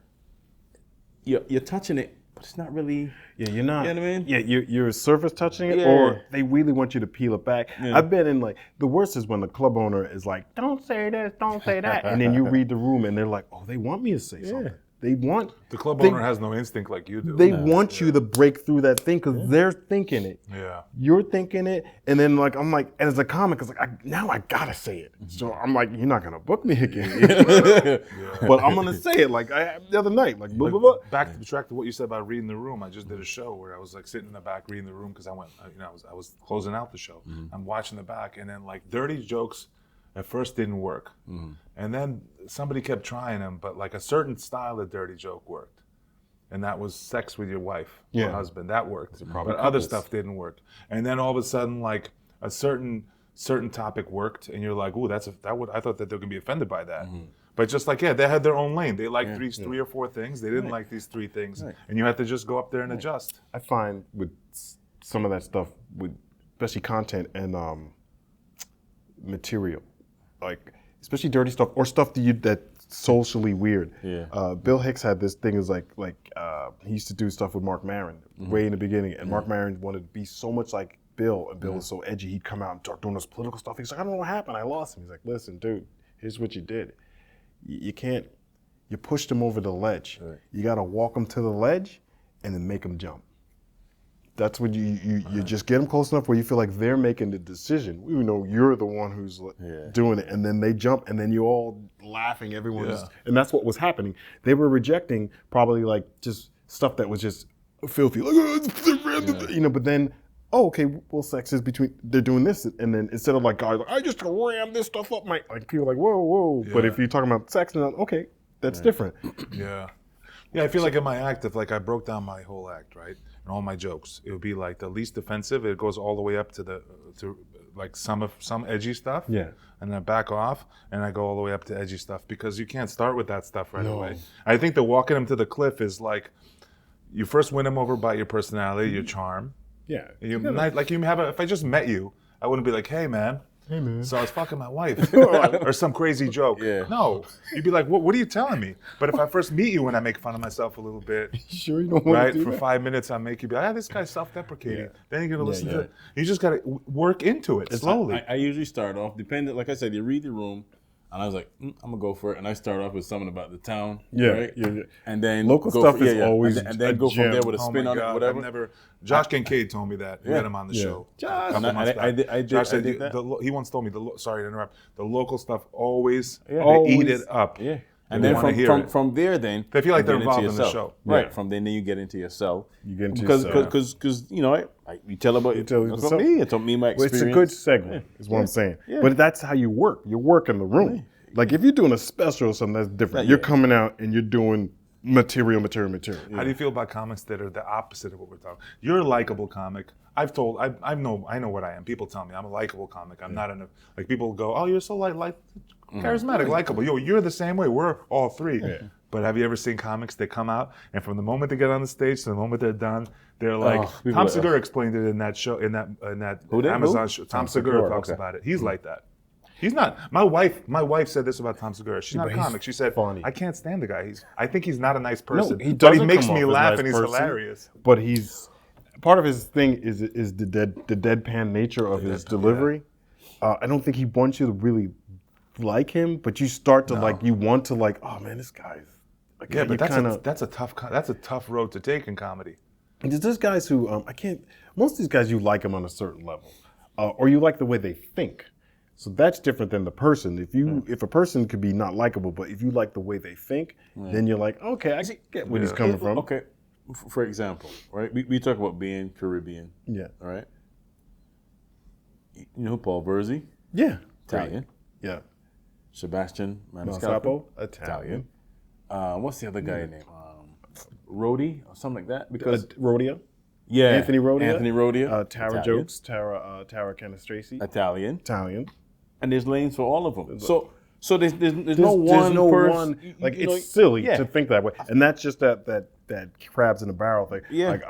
you're touching it, but it's not really. Yeah, you're not. You know what I mean? Yeah, you're surface touching it, or they really want you to peel it back. Yeah. I've been in the worst is when the club owner is like, don't say this, don't say that. And then you read the room and they're like, oh, they want me to say something. They want. The club owner has no instinct like you do. They want you to break through that thing because they're thinking it. Yeah. You're thinking it. And then I'm like, and as a comic, it's like, now I got to say it. So I'm like, you're not going to book me again. But I'm going to say it like the other night. Like, blah, blah, blah. Back to what you said about reading the room. I just did a show where I was like sitting in the back reading the room because I was closing out the show. Mm-hmm. I'm watching the back and then like dirty jokes at first didn't work. Mm-hmm. And then somebody kept trying them, but like a certain style of dirty joke worked. And that was sex with your wife or husband. That worked. But other stuff didn't work. And then all of a sudden, like a certain topic worked, and you're like, ooh, I thought that they were gonna be offended by that. Mm-hmm. But just like, they had their own lane. They liked three or four things. They didn't like these three things. Right. And you had to just go up there and adjust. I find with some of that stuff, with especially content and material, like especially dirty stuff or stuff that's socially weird. Yeah. Bill Hicks had this thing is like he used to do stuff with Mark Maron way in the beginning, and Mark Maron wanted to be so much like Bill, and Bill was so edgy. He'd come out and start doing this political stuff. He's like, I don't know what happened. I lost him. He's like, listen, dude, here's what you did. You can't. You pushed him over the ledge. Right. You got to walk him to the ledge, and then make him jump. That's when you just get them close enough where you feel like they're making the decision. You know, you're the one who's doing it, and then they jump, and then you're all laughing. Everyone's, and that's what was happening. They were rejecting probably like just stuff that was just filthy, like, you know. But then, okay, well, sex is between. They're doing this, and then instead of like guys, like, I just ram this stuff up my, like people are like whoa. Yeah. But if you're talking about sex, then okay, that's different. Yeah, I feel like in my act, if like I broke down my whole act, right? And all my jokes, it would be like the least offensive. It goes all the way up to like some edgy stuff. Yeah. And then I back off, and I go all the way up to edgy stuff because you can't start with that stuff right away. I think the walking him to the cliff is like, you first win him over by your personality, your charm. Yeah. If I just met you, I wouldn't be like, hey man, Hey, man. So I was fucking my wife or some crazy joke. Yeah. No, you'd be like, what are you telling me? But if I first meet you and I make fun of myself a little bit, You sure you don't want right, to do for that? 5 minutes, I make you be like, this guy's self-deprecating. Yeah. Then you're gonna listen yeah. to it. You just gotta work into it slowly. I usually start off, depending, like I said, you read the room, and I was like, I'm gonna go for it, and I start off with something about the town, right? Yeah. And then Local go stuff for- is always and then a go from there gem. with a Oh spin my on it, God, whatever. Josh Kincaid told me that. We had him on the show. Josh. a couple And months I back. did Josh said that. he once told me, sorry to interrupt, the local stuff always, they Always. eat it up. Yeah. They And then wanna hear from it. from there, then They feel like you they're get into involved in the yourself. show. Right. Yeah. From then you get into yourself. You get into because yourself. because you know you tell about You tell that's yourself. about me. It's about me, my Well, experience. it's a good segue, is what I'm saying. Yeah. But that's how you work. You work in the room. Like if you're doing a special or something, that's different. Yeah. You're coming out and you're doing material. How do you feel about comics that are the opposite of what we're talking? You're a likable comic. I know what I am. People tell me I'm a likable comic. I'm not like people go, oh, you're so charismatic, likable. You're the same way. We're all three. Yeah. But have you ever seen comics that come out and from the moment they get on the stage to the moment they're done, they're like Tom Segura explained it in that show in that Amazon show. Tom Segura talks about it. He's like that. He's not. My wife said this about Tom Segura. She's not a comic. She said, funny. I can't stand the guy. I think he's not a nice person. he but he doesn't makes come me off as a laugh nice and he's person. hilarious. But he's part of his thing is the deadpan nature of his delivery. I don't think he wants you to really like him, but you start to you want to oh man, this guy's like, Yeah, but you that's a tough road to take in comedy. There's just guys who most of these guys you like them on a certain level, or you like the way they think. So that's different than the person. If a person could be not likable, but if you like the way they think, then you're like, okay, I get where he's coming from. Okay, for example, right? We talk about being Caribbean. Yeah. All right. You know who Paul Verzi? Yeah. Italian. Yeah. Sebastian Maniscalco, Maniscalco. Italian. What's the other guy name? Rhodey or something like that. Because Rodia. yeah, Anthony Rodia. Anthony Rodia. Tara Italian. Jokes. Tara Canastraci. Italian. Italian. And there's lanes for all of them. So there's no There's one no person. one. Like it's silly yeah. to think that way, and that's just that crabs in a barrel thing. Yeah. Like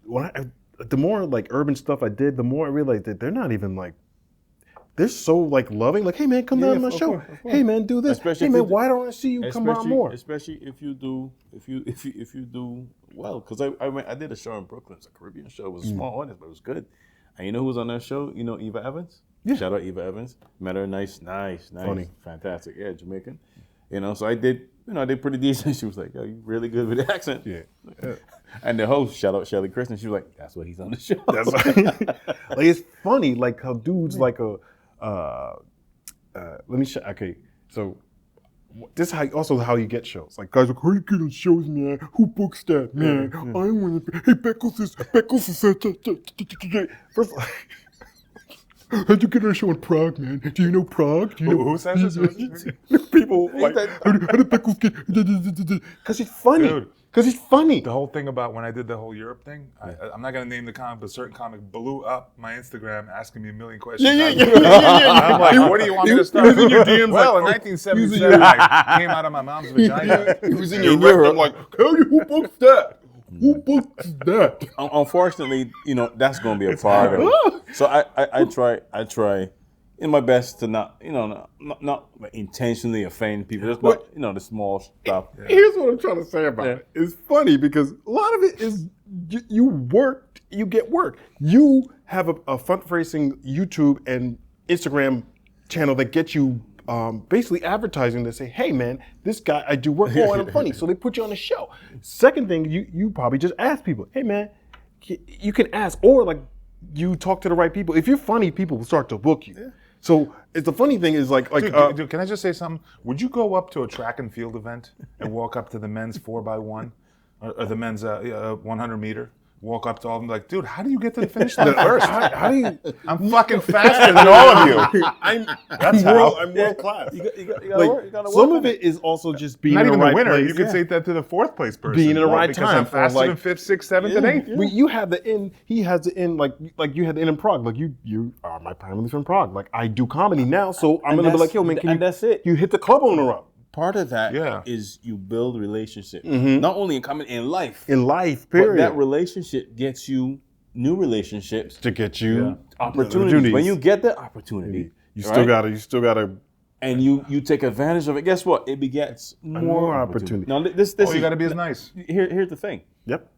when the more urban stuff I did, the more I realized that they're not even they're so loving. Like, hey man, come down to my of show. course, of course. Hey man, do this. Especially Hey if man, you do- why don't I see you come out more? Especially if you do well. Because I did a show in Brooklyn. It's a Caribbean show. It was a small audience, but it was good. And you know who was on that show? You know Eva Evans? Yeah. Shout out Eva Evans. Met her, nice, Funny. fantastic. Yeah, Jamaican. So I did pretty decent. She was like, yo, you really good with the accent. Yeah. And the host, shout out Shelly Kristen, she was like, that's why he's on the show. That's it's funny, how dudes let me show. Okay, so this is how you get shows. Like guys, how you get on shows, man? Who books that, man? I want to. Hey, Beckles is. First, how'd you get on a show in Prague, man? Do you know Prague? Do you know Who says this? people like? How did Beckles get? Because he's funny. Dude. Because he's funny. The whole thing about when I did the whole Europe thing, I'm not going to name the comic, but a certain comic blew up my Instagram asking me a million questions. I'm like, what do you want me to start? He was in your DMs well, in like, 1977, I came out of my mom's vagina. He was in your rectum like, who books that? Who books that? Unfortunately, that's going to be a part of it. So I try in my best to not intentionally offend people. Just the small stuff. Here's what I'm trying to say about it. It's funny because a lot of it is you get work. You have a front-facing YouTube and Instagram channel that gets you basically advertising to say, hey man, this guy, I do work, and I'm funny. So they put you on the show. Second thing, you probably just ask people, hey man, you can ask, or you talk to the right people. If you're funny, people will start to book you. Yeah. So it's the funny thing is Dude, can I just say something? Would you go up to a track and field event and walk up to the men's 4x1 or the men's 100 meter? Walk up to all of them like, dude, how do you get to the finish line first? how do you? I'm fucking faster than all of you. I'm world class. You gotta work Some on of it is also just being Not in even the right the winner. place. You could say that to the fourth place person. Being in the right because time I'm for, faster than fifth, sixth, seventh, and eighth. Well, you have the end. He has the end. Like you had the end in Prague. Like you are my family from Prague. Like I do comedy now, so I'm gonna be like, yo, man, that's it. You hit the club owner up. Part of that is you build relationships, not only in comedy, in life. In life, But period. that relationship gets you new relationships, to get you opportunities. When you get that opportunity, You still gotta and you take advantage of it. Guess what? It begets more opportunity. Now this Oh, you got to be as nice. here's the thing. Yep.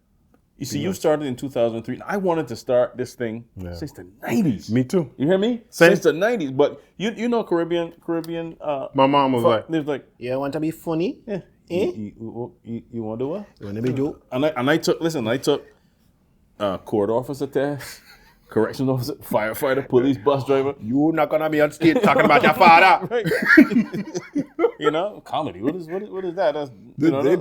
You see, you started in 2003. I wanted to start this thing since the 90s. Me too. You hear me? Same. Since the 90s. But you know Caribbean. My mom was like, there's like, You want to be funny? yeah, you want to do what? You want to be dope? And I took court officer test, corrections officer, firefighter, police, bus driver. You're not gonna be on stage talking about your father. Right. Comedy. What is that? That's,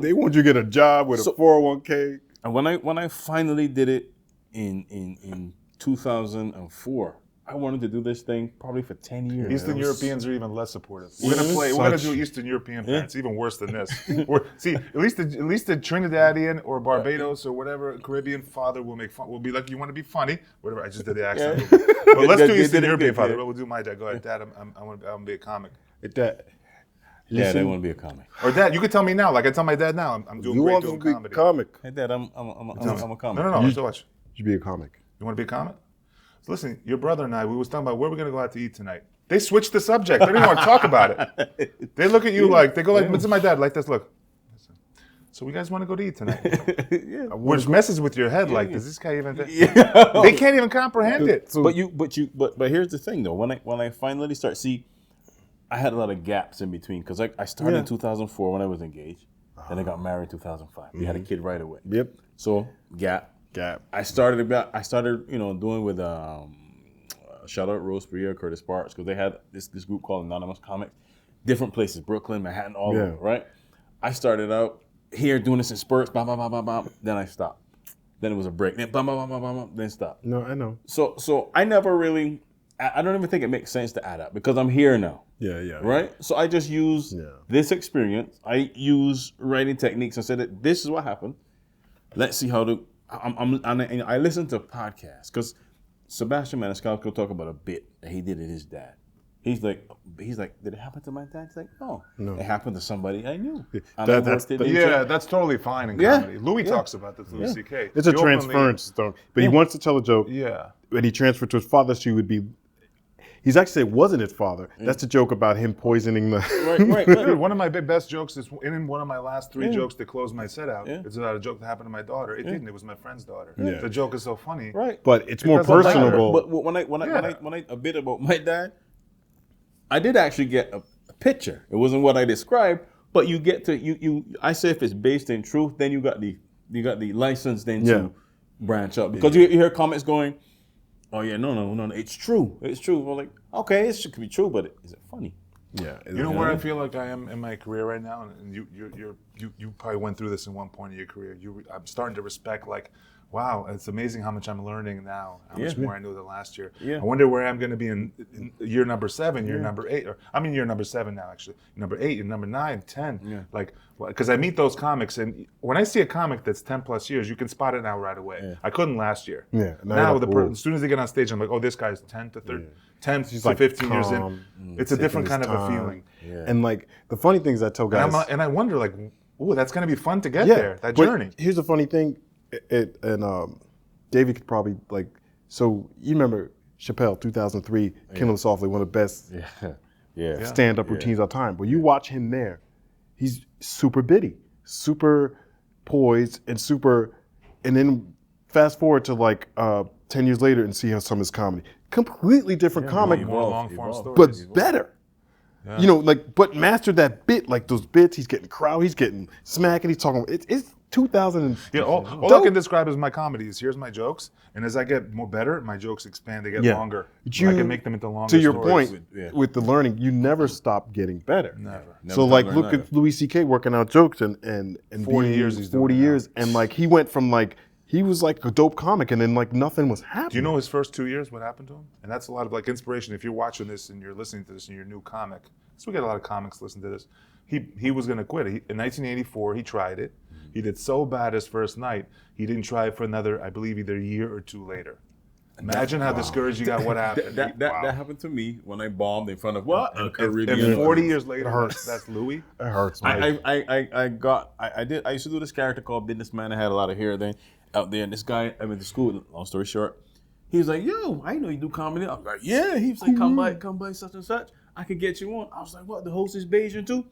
they want you to get a job with a 401k. And when I finally did it in 2004, I wanted to do this thing probably for 10 years. Eastern Europeans are even less supportive. We're gonna do Eastern European parents, even worse than this. See, at least the Trinidadian or Barbados or whatever Caribbean father will make fun. Will be like, you want to be funny, whatever. I just did the accent. But let's do Eastern European father. We'll do my dad. Go ahead, Dad. I want to be a comic. That. Yeah, they want to be a comic. Or Dad, you could tell me now. Like I tell my dad now, I'm doing You great want doing to be comedy. comic? Hey, Dad, I'm a comic. No. Let's watch. You should be a comic. You want to be a comic? So listen, your brother and I, we was talking about where we're gonna go out to eat tonight. They switched the subject. They didn't want to talk about it. They look at you like they go like, "What's my dad?" Like this. Look. So we guys want to go to eat tonight? Which messes with your head. Like, does this guy even? They can't even comprehend it. But here's the thing though. When I finally start, see, I had a lot of gaps in between because I started in 2004 when I was engaged. Then I got married in 2005. We had a kid right away. Yep. So gap. I started doing with shout out Rose Bria, Curtis Parks, because they had this group called Anonymous Comics, different places, Brooklyn, Manhattan, all over, right? I started out here doing this in spurts, bam, bam, bam, bam, bam. Then I stopped. Then it was a break. Then bam, bam, bam, bam, bam, bam, then stop. No, I know. So I never really. I don't even think it makes sense to add up because I'm here now. Yeah. Right? So I just use this experience. I use writing techniques and said that this is what happened. Let's see how to. I listen to podcasts because Sebastian Maniscalco talk about a bit that he did to his dad. He's like, did it happen to my dad? He's like, no. It happened to somebody I knew. That's totally fine in comedy. Louis talks about this. Louis C.K. It's a transference stone, but he wants to tell a joke. Yeah. When he transferred to his father, she would be. He's actually said it wasn't his father. That's a joke about him poisoning the. Right. Dude, one of my best jokes is in one of my last 3 jokes that closed my set out. It's about a joke that happened to my daughter. It didn't. It was my friend's daughter. The joke is so funny. Right. But it's more doesn't matter. personable. But when I a bit about my dad, I did actually get a picture. It wasn't what I described, but you get to you. I say if it's based in truth, then you got the license then to branch up because you hear comments going, "Oh yeah, no, it's true. It's true." Well, like, okay, it should be true, but is it funny? Yeah. You know where I feel like I am in my career right now, and you probably went through this in one point of your career. I'm starting to respect, like, wow, it's amazing how much I'm learning now, how much more I knew than last year. Yeah. I wonder where I'm going to be in year number 7, year number 8, or I'm in year number 7 now, actually. Number 8, and number 9, 10. Like, because I meet those comics, and when I see a comic that's 10 plus years, you can spot it now right away. I couldn't last year. Yeah. Now, as soon as they get on stage, I'm like, oh, this guy's 10 to 30. 10 to like 15 years calm, in. It's a different kind of a feeling. Yeah. And like the funny thing is I tell guys. And I wonder, like, ooh, that's going to be fun to get there, that journey. Here's the funny thing, David could probably so you remember Chappelle, 2003, Killing Softly, one of the best stand-up routines of all time. But you watch him there, he's super bitty, super poised, and then fast forward to 10 years later and see how some of his comedy. Completely different comic, more long-form stories. but better. Yeah. But mastered that bit, like those bits. He's getting crowd, he's getting smack, and he's talking. It's 2000. All I can describe is my comedy is here's my jokes, and as I get more better, my jokes expand. They get longer. I can make them into longer. To your stories. point, with the learning, you never stop getting better. Never. So look at Louis C.K. working out jokes and 40 years. He's doing 40 years, and he went from he was like a dope comic, and then nothing was happening. Do you know his first 2 years, what happened to him? And that's a lot of inspiration. If you're watching this and you're listening to this and you're a new comic, so we get a lot of comics listen to this. He was going to quit. In 1984, he tried it. He did so bad his first night, he didn't try it for another, I believe, either a year or 2 later. Imagine how discouraged you got. What happened? That happened to me when I bombed in front of a Caribbean. And 40 years later, that's Louis. It hurts. I used to do this character called Businessman. I had a lot of hair then out there, and this guy I went to school. Long story short, He was like, yo, I know you do comedy. I was like, yeah. He was like, come by such and such. I could get you on. I was like, what? The host is Bayesian too?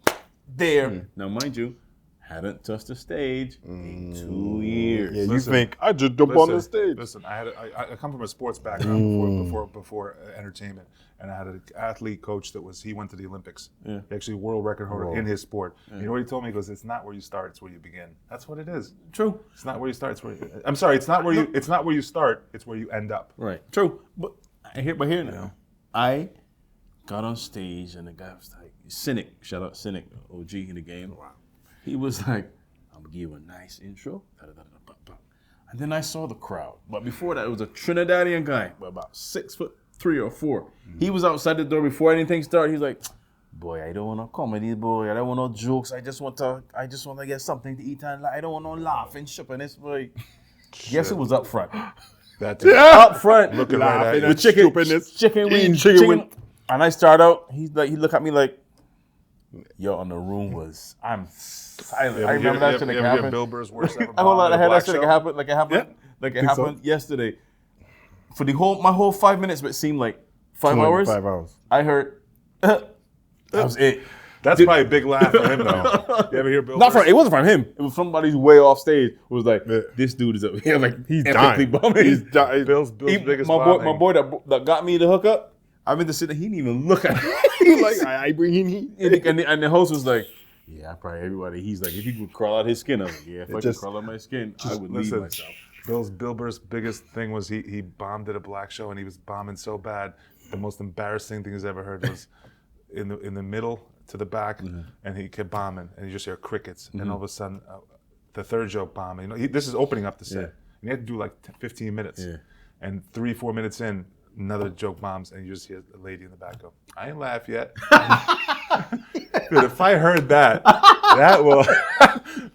There. Now, mind you, hadn't touched the stage in 2 years. Yeah, you Listen, think I just jump on the stage? Listen, I come from a sports background before entertainment, and I had an athlete coach he went to the Olympics. Yeah. He actually world record holder in his sport. You know what he told me? He goes, "It's not where you start; it's where you begin." That's what it is. True. It's not where you start; it's where I'm sorry. It's not where you start; it's where you end up. Right. True. But here now, I got on stage and the guy was like, Cynic, shout out Cynic, OG in the game. Wow. He was like, I'm gonna give you a nice intro. And then I saw the crowd. But before that, it was a Trinidadian guy, about 6'3" or 4. He was outside the door before anything started. He's like, boy, I don't want no comedy, boy. I don't want no jokes. I just want to get something to eat and I don't want no laughing shit on this boy. Guess who was up front? That's Up front. looking right at you. With chicken wing. And I start out, he looked at me like, yo, and the room was, I'm silent. I remember that shit happened. Bill Burr's worst ever. Hold on, I had that shit show. happen, like it happened yesterday. For my whole 5 minutes, but it seemed like 5 hours. 5 hours. I heard, that was it. That's probably a big laugh for him, though. You ever hear Bill? Not Burr? from, it wasn't from him. It was somebody's way off stage. It was like, this dude is up here, like He's epically dying. bumming. He's dying. Bill's biggest my bombing. boy that got me the hookup. I'm in the city. He didn't even look at me. He's like, I bring him heat. And the host was like, yeah, probably everybody. He's like, if he could crawl out his skin, I was like, yeah, if I could crawl out my skin, I would leave myself. Bill Burr's biggest thing was he bombed at a black show, and he was bombing so bad. The most embarrassing thing he's ever heard was in the middle to the back, and he kept bombing, and you just hear crickets, and all of a sudden, the third joke bombing. You know, this is opening up the set, and he had to do like 15 minutes, and 3-4 minutes in, another joke bombs, and you just hear the lady in the back go, "I ain't laugh yet." Dude, if I heard that, that will.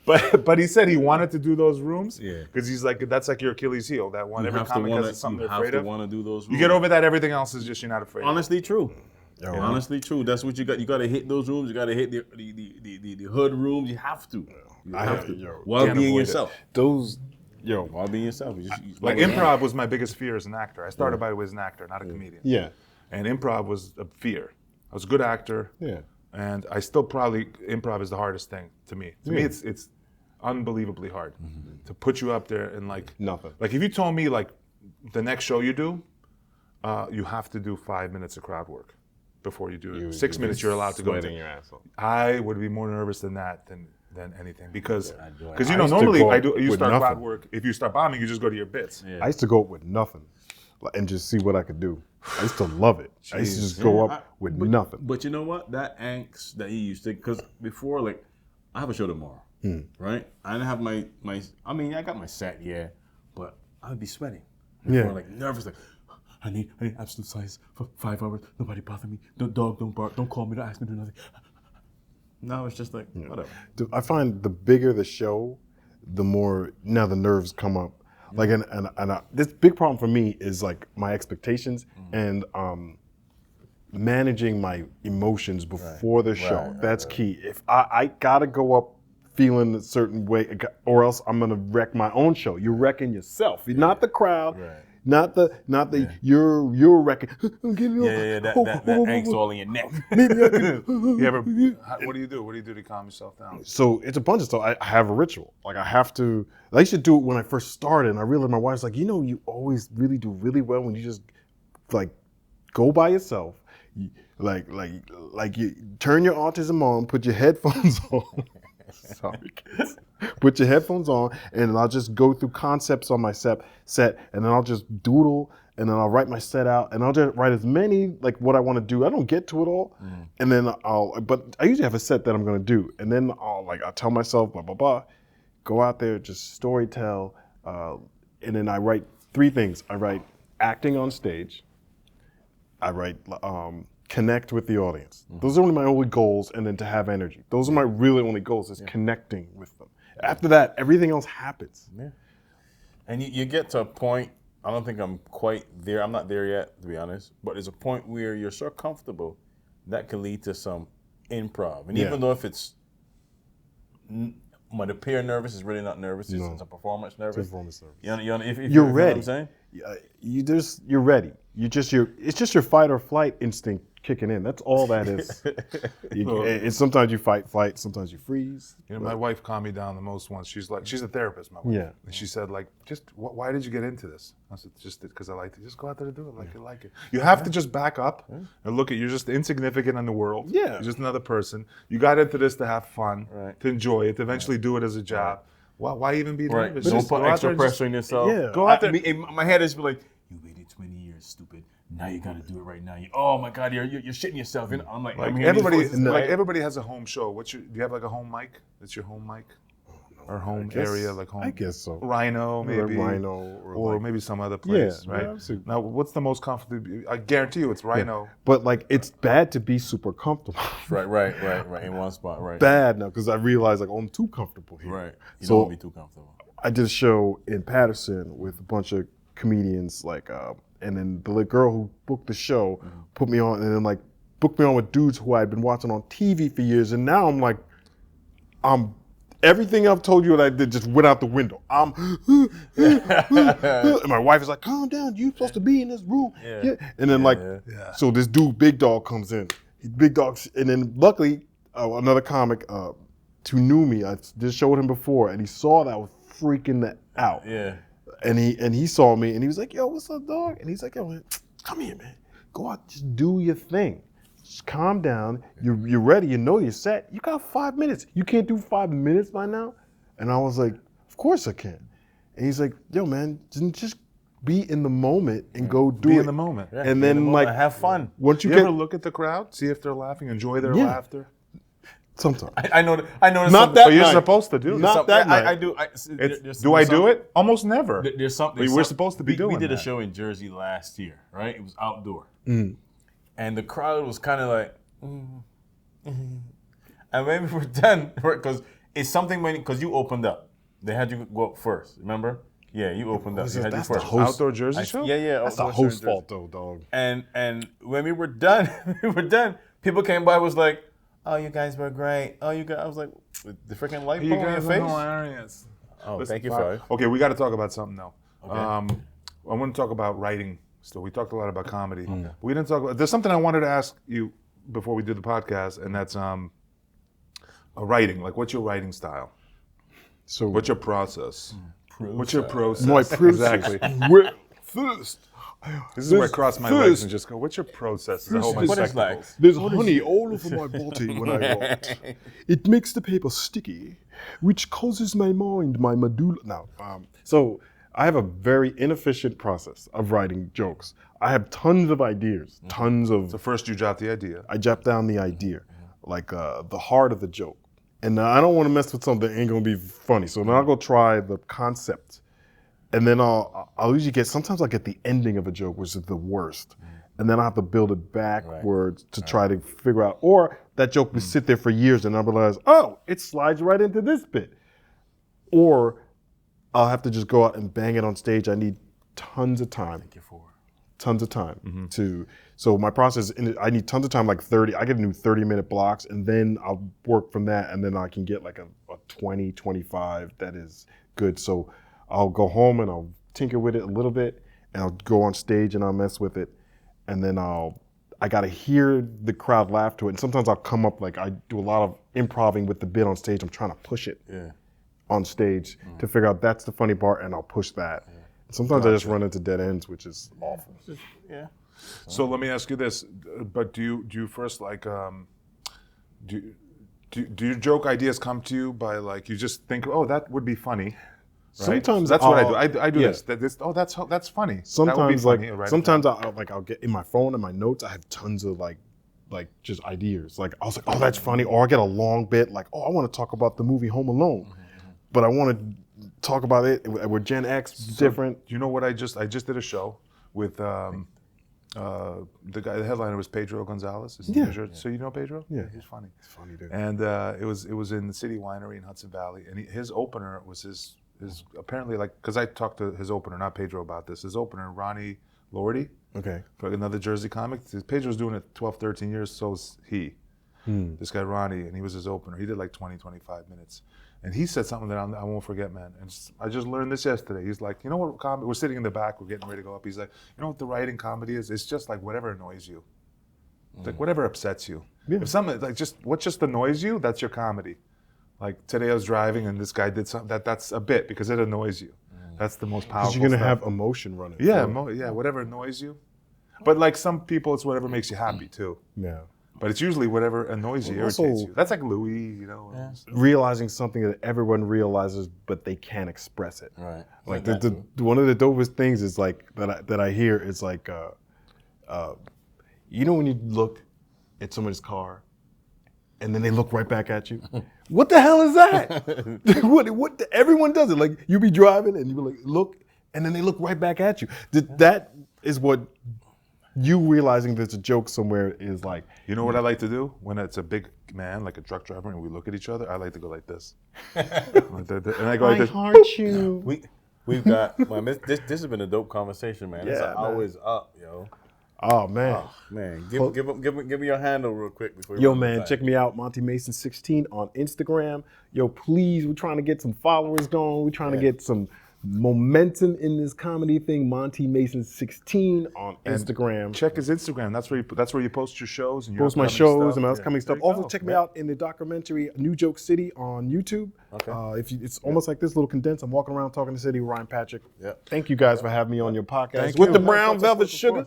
But he said he wanted to do those rooms because he's like, that's like your Achilles heel. That one, every comic has something they're afraid of. You want to do those rooms. You get over that, everything else is just you're not afraid. Honestly, true. Honestly, true. That's what you got. You got to hit those rooms. You got to hit the hood rooms. You have to. You have to. While being yourself. While being yourself. Like improv was my biggest fear as an actor. I started by as an actor, not a comedian. Yeah. And improv was a fear. I was a good actor. Yeah. And I still improv is the hardest thing to me. To me, it's unbelievably hard to put you up there and like nothing. Like if you told me like the next show you do, you have to do 5 minutes of crowd work before you do it. 6 minutes you're allowed to go. Sweating your ass off. I would be more nervous than that than anything because you know normally you start crowd work. If you start bombing, you just go to your bits. I used to go up with nothing and just see what I could do. I used to love it. I used to just go up with nothing. But you know what? That angst that he used to, because before, like, I have a show tomorrow, right? I didn't have I got my set, but I would be sweating. Before, like, nervous, like, I need absolute silence for 5 hours. Nobody bother me. No dog, don't bark. Don't call me. Don't ask me to do nothing. Now it's just like, whatever. I find the bigger the show, the more now the nerves come up. Like this big problem for me is like my expectations and managing my emotions before the show. That's key. If I gotta go up feeling a certain way, or else I'm gonna wreck my own show. You're wrecking yourself. You're not the crowd. Not the you're wrecking. That angst all in your neck. What do you do? What do you do to calm yourself down? So it's a bunch of stuff. I have a ritual. Like I used to do it when I first started, and I realized my wife's like, you always really do really well when you just like go by yourself. Like you turn your autism on, put your headphones on. Sorry, kids. Put your headphones on, and I'll just go through concepts on my set, and then I'll just doodle, and then I'll write my set out, and I'll just write as many like what I want to do. I don't get to it all, and then but I usually have a set that I'm gonna do, and then I'll tell myself blah blah blah, go out there, just story tell, and then I write 3 things. I write acting on stage. I write connect with the audience. Those are only my only goals, and then to have energy. Those are my really only goals, is connecting with them. After that, everything else happens. Yeah. And you get to a point, I don't think I'm quite there. I'm not there yet, to be honest. But there's a point where you're so comfortable that can lead to some improv. And even though if it's when the peer nervous is really not nervous. It's a performance nervous. Performance nervous. If You're you know ready. what I'm saying? You're ready. It's just your fight or flight instinct kicking in. That's all that is. It's sometimes you fight, flight. Sometimes you freeze. You know, my wife calmed me down the most once. She's a therapist, my wife. Yeah. And she said, like, why did you get into this? I said, just because I like it. Just go out there and do it like you like it. You have to just back up and look at, you're just insignificant in the world. Yeah. You're just another person. You got into this to have fun, Right. to enjoy it, to eventually do it as a job. Why even be Right. nervous? Don't Just put go out extra there and pressure on yourself. Yeah. Go out there. In my head is like, you waited 20 years, stupid. Now you got to do it right now. Oh my God, you're shitting yourself. I'm like I'm hearing these voices, right? Everybody has a home show. Do you have like a home mic? That's your home mic? Or home area, like home? I guess so. Rhino, maybe. Rhino, or like, maybe some other place, right? yeah, absolutely. Now, what's the most comfortable? I guarantee you, it's Rhino. But like, it's bad to be super comfortable. Right. In one spot, right. Bad now because I realize like, oh, I'm too comfortable here. Right. You So- don't want to be too comfortable. I did a show in Patterson with a bunch of comedians, like, and then the girl who booked the show put me on, and then like booked me on with dudes who I had been watching on TV for years, and now I'm like, everything I've told you that I did just went out the window. And my wife is like, calm down, you're supposed to be in this room. Yeah. And then so this dude, Big Dog, comes in. Big Dog, and then luckily another comic who knew me, I just showed him before, and he saw that I was freaking out. Yeah. And he saw me, and he was like, yo, what's up, dog? And he's like, yo, man, come here, man. Go out, just do your thing. Just calm down. You're ready. You know you're set. You got 5 minutes. You can't do 5 minutes by now? And I was like, of course I can. And he's like, yo, man, just be in the moment and go do Be it. in the moment. Yeah, And be in then the like, moment, have fun. once you You get, ever look at the crowd, see if they're laughing, enjoy their Yeah. laughter? sometimes. I know that. Not something- that But you're night. supposed to do Not that. that night. I do. Do I do it? Almost never. There's something. But we're supposed to be doing We did a that. show in Jersey last year, right? It was outdoor, and the crowd was kind of like, and when we were done, because it's something because you opened up. They had you go up first. Remember? Yeah, you opened up. You had you That's the first. host. Outdoor Jersey show? Yeah. That's the outdoor show in host's Jersey. fault, though, dog. And when we were done, people came by, was like, "Oh, you guys were great. Oh, you guys." I was like, "The freaking light bulb in your face." hilarious. Oh, Listen, thank you for it. Okay, we got to talk about something though. Okay. I want to talk about writing still. We talked a lot about comedy. We didn't talk about. There's something I wanted to ask you before we did the podcast, and that's writing. Like, what's your writing style? So What's your process? What's your process? my process. Exactly. Well, first, This is where I cross my legs and just go, what's your process? I hold my What is spectacles. there's honey all over my body when I write. It makes the paper sticky, which causes my mind, my medulla. Now, so I have a very inefficient process of writing jokes. I have tons of ideas, tons of. So first you jot the idea. I jot down the idea, like the heart of the joke. And I don't want to mess with something that ain't gonna be funny. So then I'll go try the concept. And then I'll usually sometimes I'll get the ending of a joke, which is the worst. And then I have to build it backwards to try to figure out, or that joke will sit there for years and I'll realize, oh, it slides right into this bit. Or I'll have to just go out and bang it on stage. I need tons of time. Tons of time so my process, I need tons of time, like 30, I get to do 30-minute blocks, and then I'll work from that, and then I can get like a 20, 25 that is good. So I'll go home and I'll tinker with it a little bit, and I'll go on stage and I'll mess with it, and then I gotta hear the crowd laugh to it, and sometimes I'll come up, like I do a lot of improving with the bit on stage. I'm trying to push it on stage to figure out that's the funny part, and I'll push that. Sometimes I just run into dead ends, which is awful. Yeah. So let me ask you this, but do you first like, do your joke ideas come to you by like, you just think, oh, that would be funny? Right? Sometimes that's what I do. I do yeah. this. That's funny. Sometimes that would be funny, right? sometimes I'll get in my phone and my notes. I have tons of like just ideas. Like I was like, oh, that's funny. Or I get a long bit like, oh, I want to talk about the movie Home Alone, but I want to talk about it where Gen X different. You know what I just did a show with the guy. The headliner was Pedro Gonzalez. So you know Pedro? Yeah. He's funny. It's funny, dude. And it was in the City Winery in Hudson Valley, and his opener was his apparently, like, because I talked to his opener, not Pedro, about this. His opener, Ronnie Lordy, Okay. for another Jersey comic. Pedro's doing it 12, 13 years, so's he. This guy Ronnie, and he was his opener. He did like 20, 25 minutes. And he said something that I won't forget, man. And I just learned this yesterday. He's like, you know what comedy, we're sitting in the back, we're getting ready to go up. He's like, you know what the writing comedy is? It's just like whatever annoys you. It's like whatever upsets you. Yeah. If something like what just annoys you, that's your comedy. Like today I was driving and this guy did something that's a bit because it annoys you. That's the most powerful Because you're gonna stuff. have emotion running. Yeah, through. whatever annoys you. But like some people, it's whatever makes you happy too. Yeah. But it's usually whatever annoys you, irritates Also- you. That's like Louis, you know. Realizing something that everyone realizes, but they can't express it. Right. Like the one of the dopest things is like that I hear is like, you know, when you look at somebody's car, and then they look right back at you. What the hell is that? what? Everyone does it. Like you be driving and you be like look, and then they look right back at you. That is what you realizing there's a joke somewhere is like. You know what I like to do when it's a big man, like a truck driver, and we look at each other? I like to go like this. And I go like this. heart you. We've got man, this has been a dope conversation, man. It's Yeah, man. always up, yo. Oh man. Oh, man, give me your handle real quick before. Yo, man, check me out, Monty Mason 16 on Instagram. Yo, please, we're trying to get some followers going. We're trying to get some momentum in this comedy thing. Monty Mason 16 on Instagram. Check his Instagram. That's where you post your shows and your Post my upcoming shows stuff. and my upcoming stuff. There you Also, go. check me out in the documentary New Joke City on YouTube. Okay. It's almost like this little condensed. I'm walking around talking to the city with Ryan Patrick. Yep. Thank you guys for having me on your podcast Thank with you. the brown velvet Of sugar. course.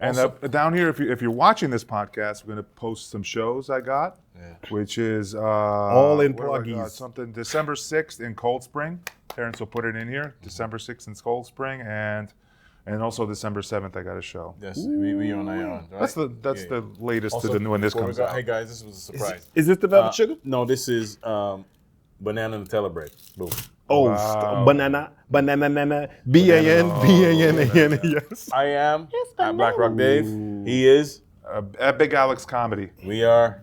And down here, if you're watching this podcast, we're gonna post some shows I got, which is All in what do I got? pluggies. Something December 6th in Cold Spring. Terrence will put it in here. December 6th in Cold Spring, and also December 7th I got a show. Yes, we on that one. Right? That's the latest Also, to the when this before we comes go- out. Hey guys, this was a surprise. Is this the velvet sugar? No, this is banana Nutella bread. Boom. Oh, Wow. banana, B-A-N, yes. I am at Black Rock Dave. He is. At Big Alex Comedy. We are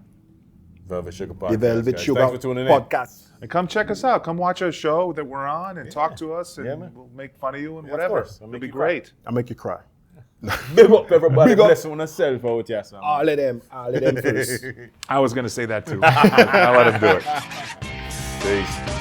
Velvet Sugar Podcast. The Velvet guys. Sugar Thanks for tuning in. Podcast. And come check us out. Come watch our show that we're on and talk to us, and Yeah, man. we'll make fun of you and of whatever. course. I'll It'll make be you cry. great. I'll make you cry. Big up everybody. Big up. Bless on yourself for what you have. All of them first. I was gonna say that too. I'll let him do it. Peace.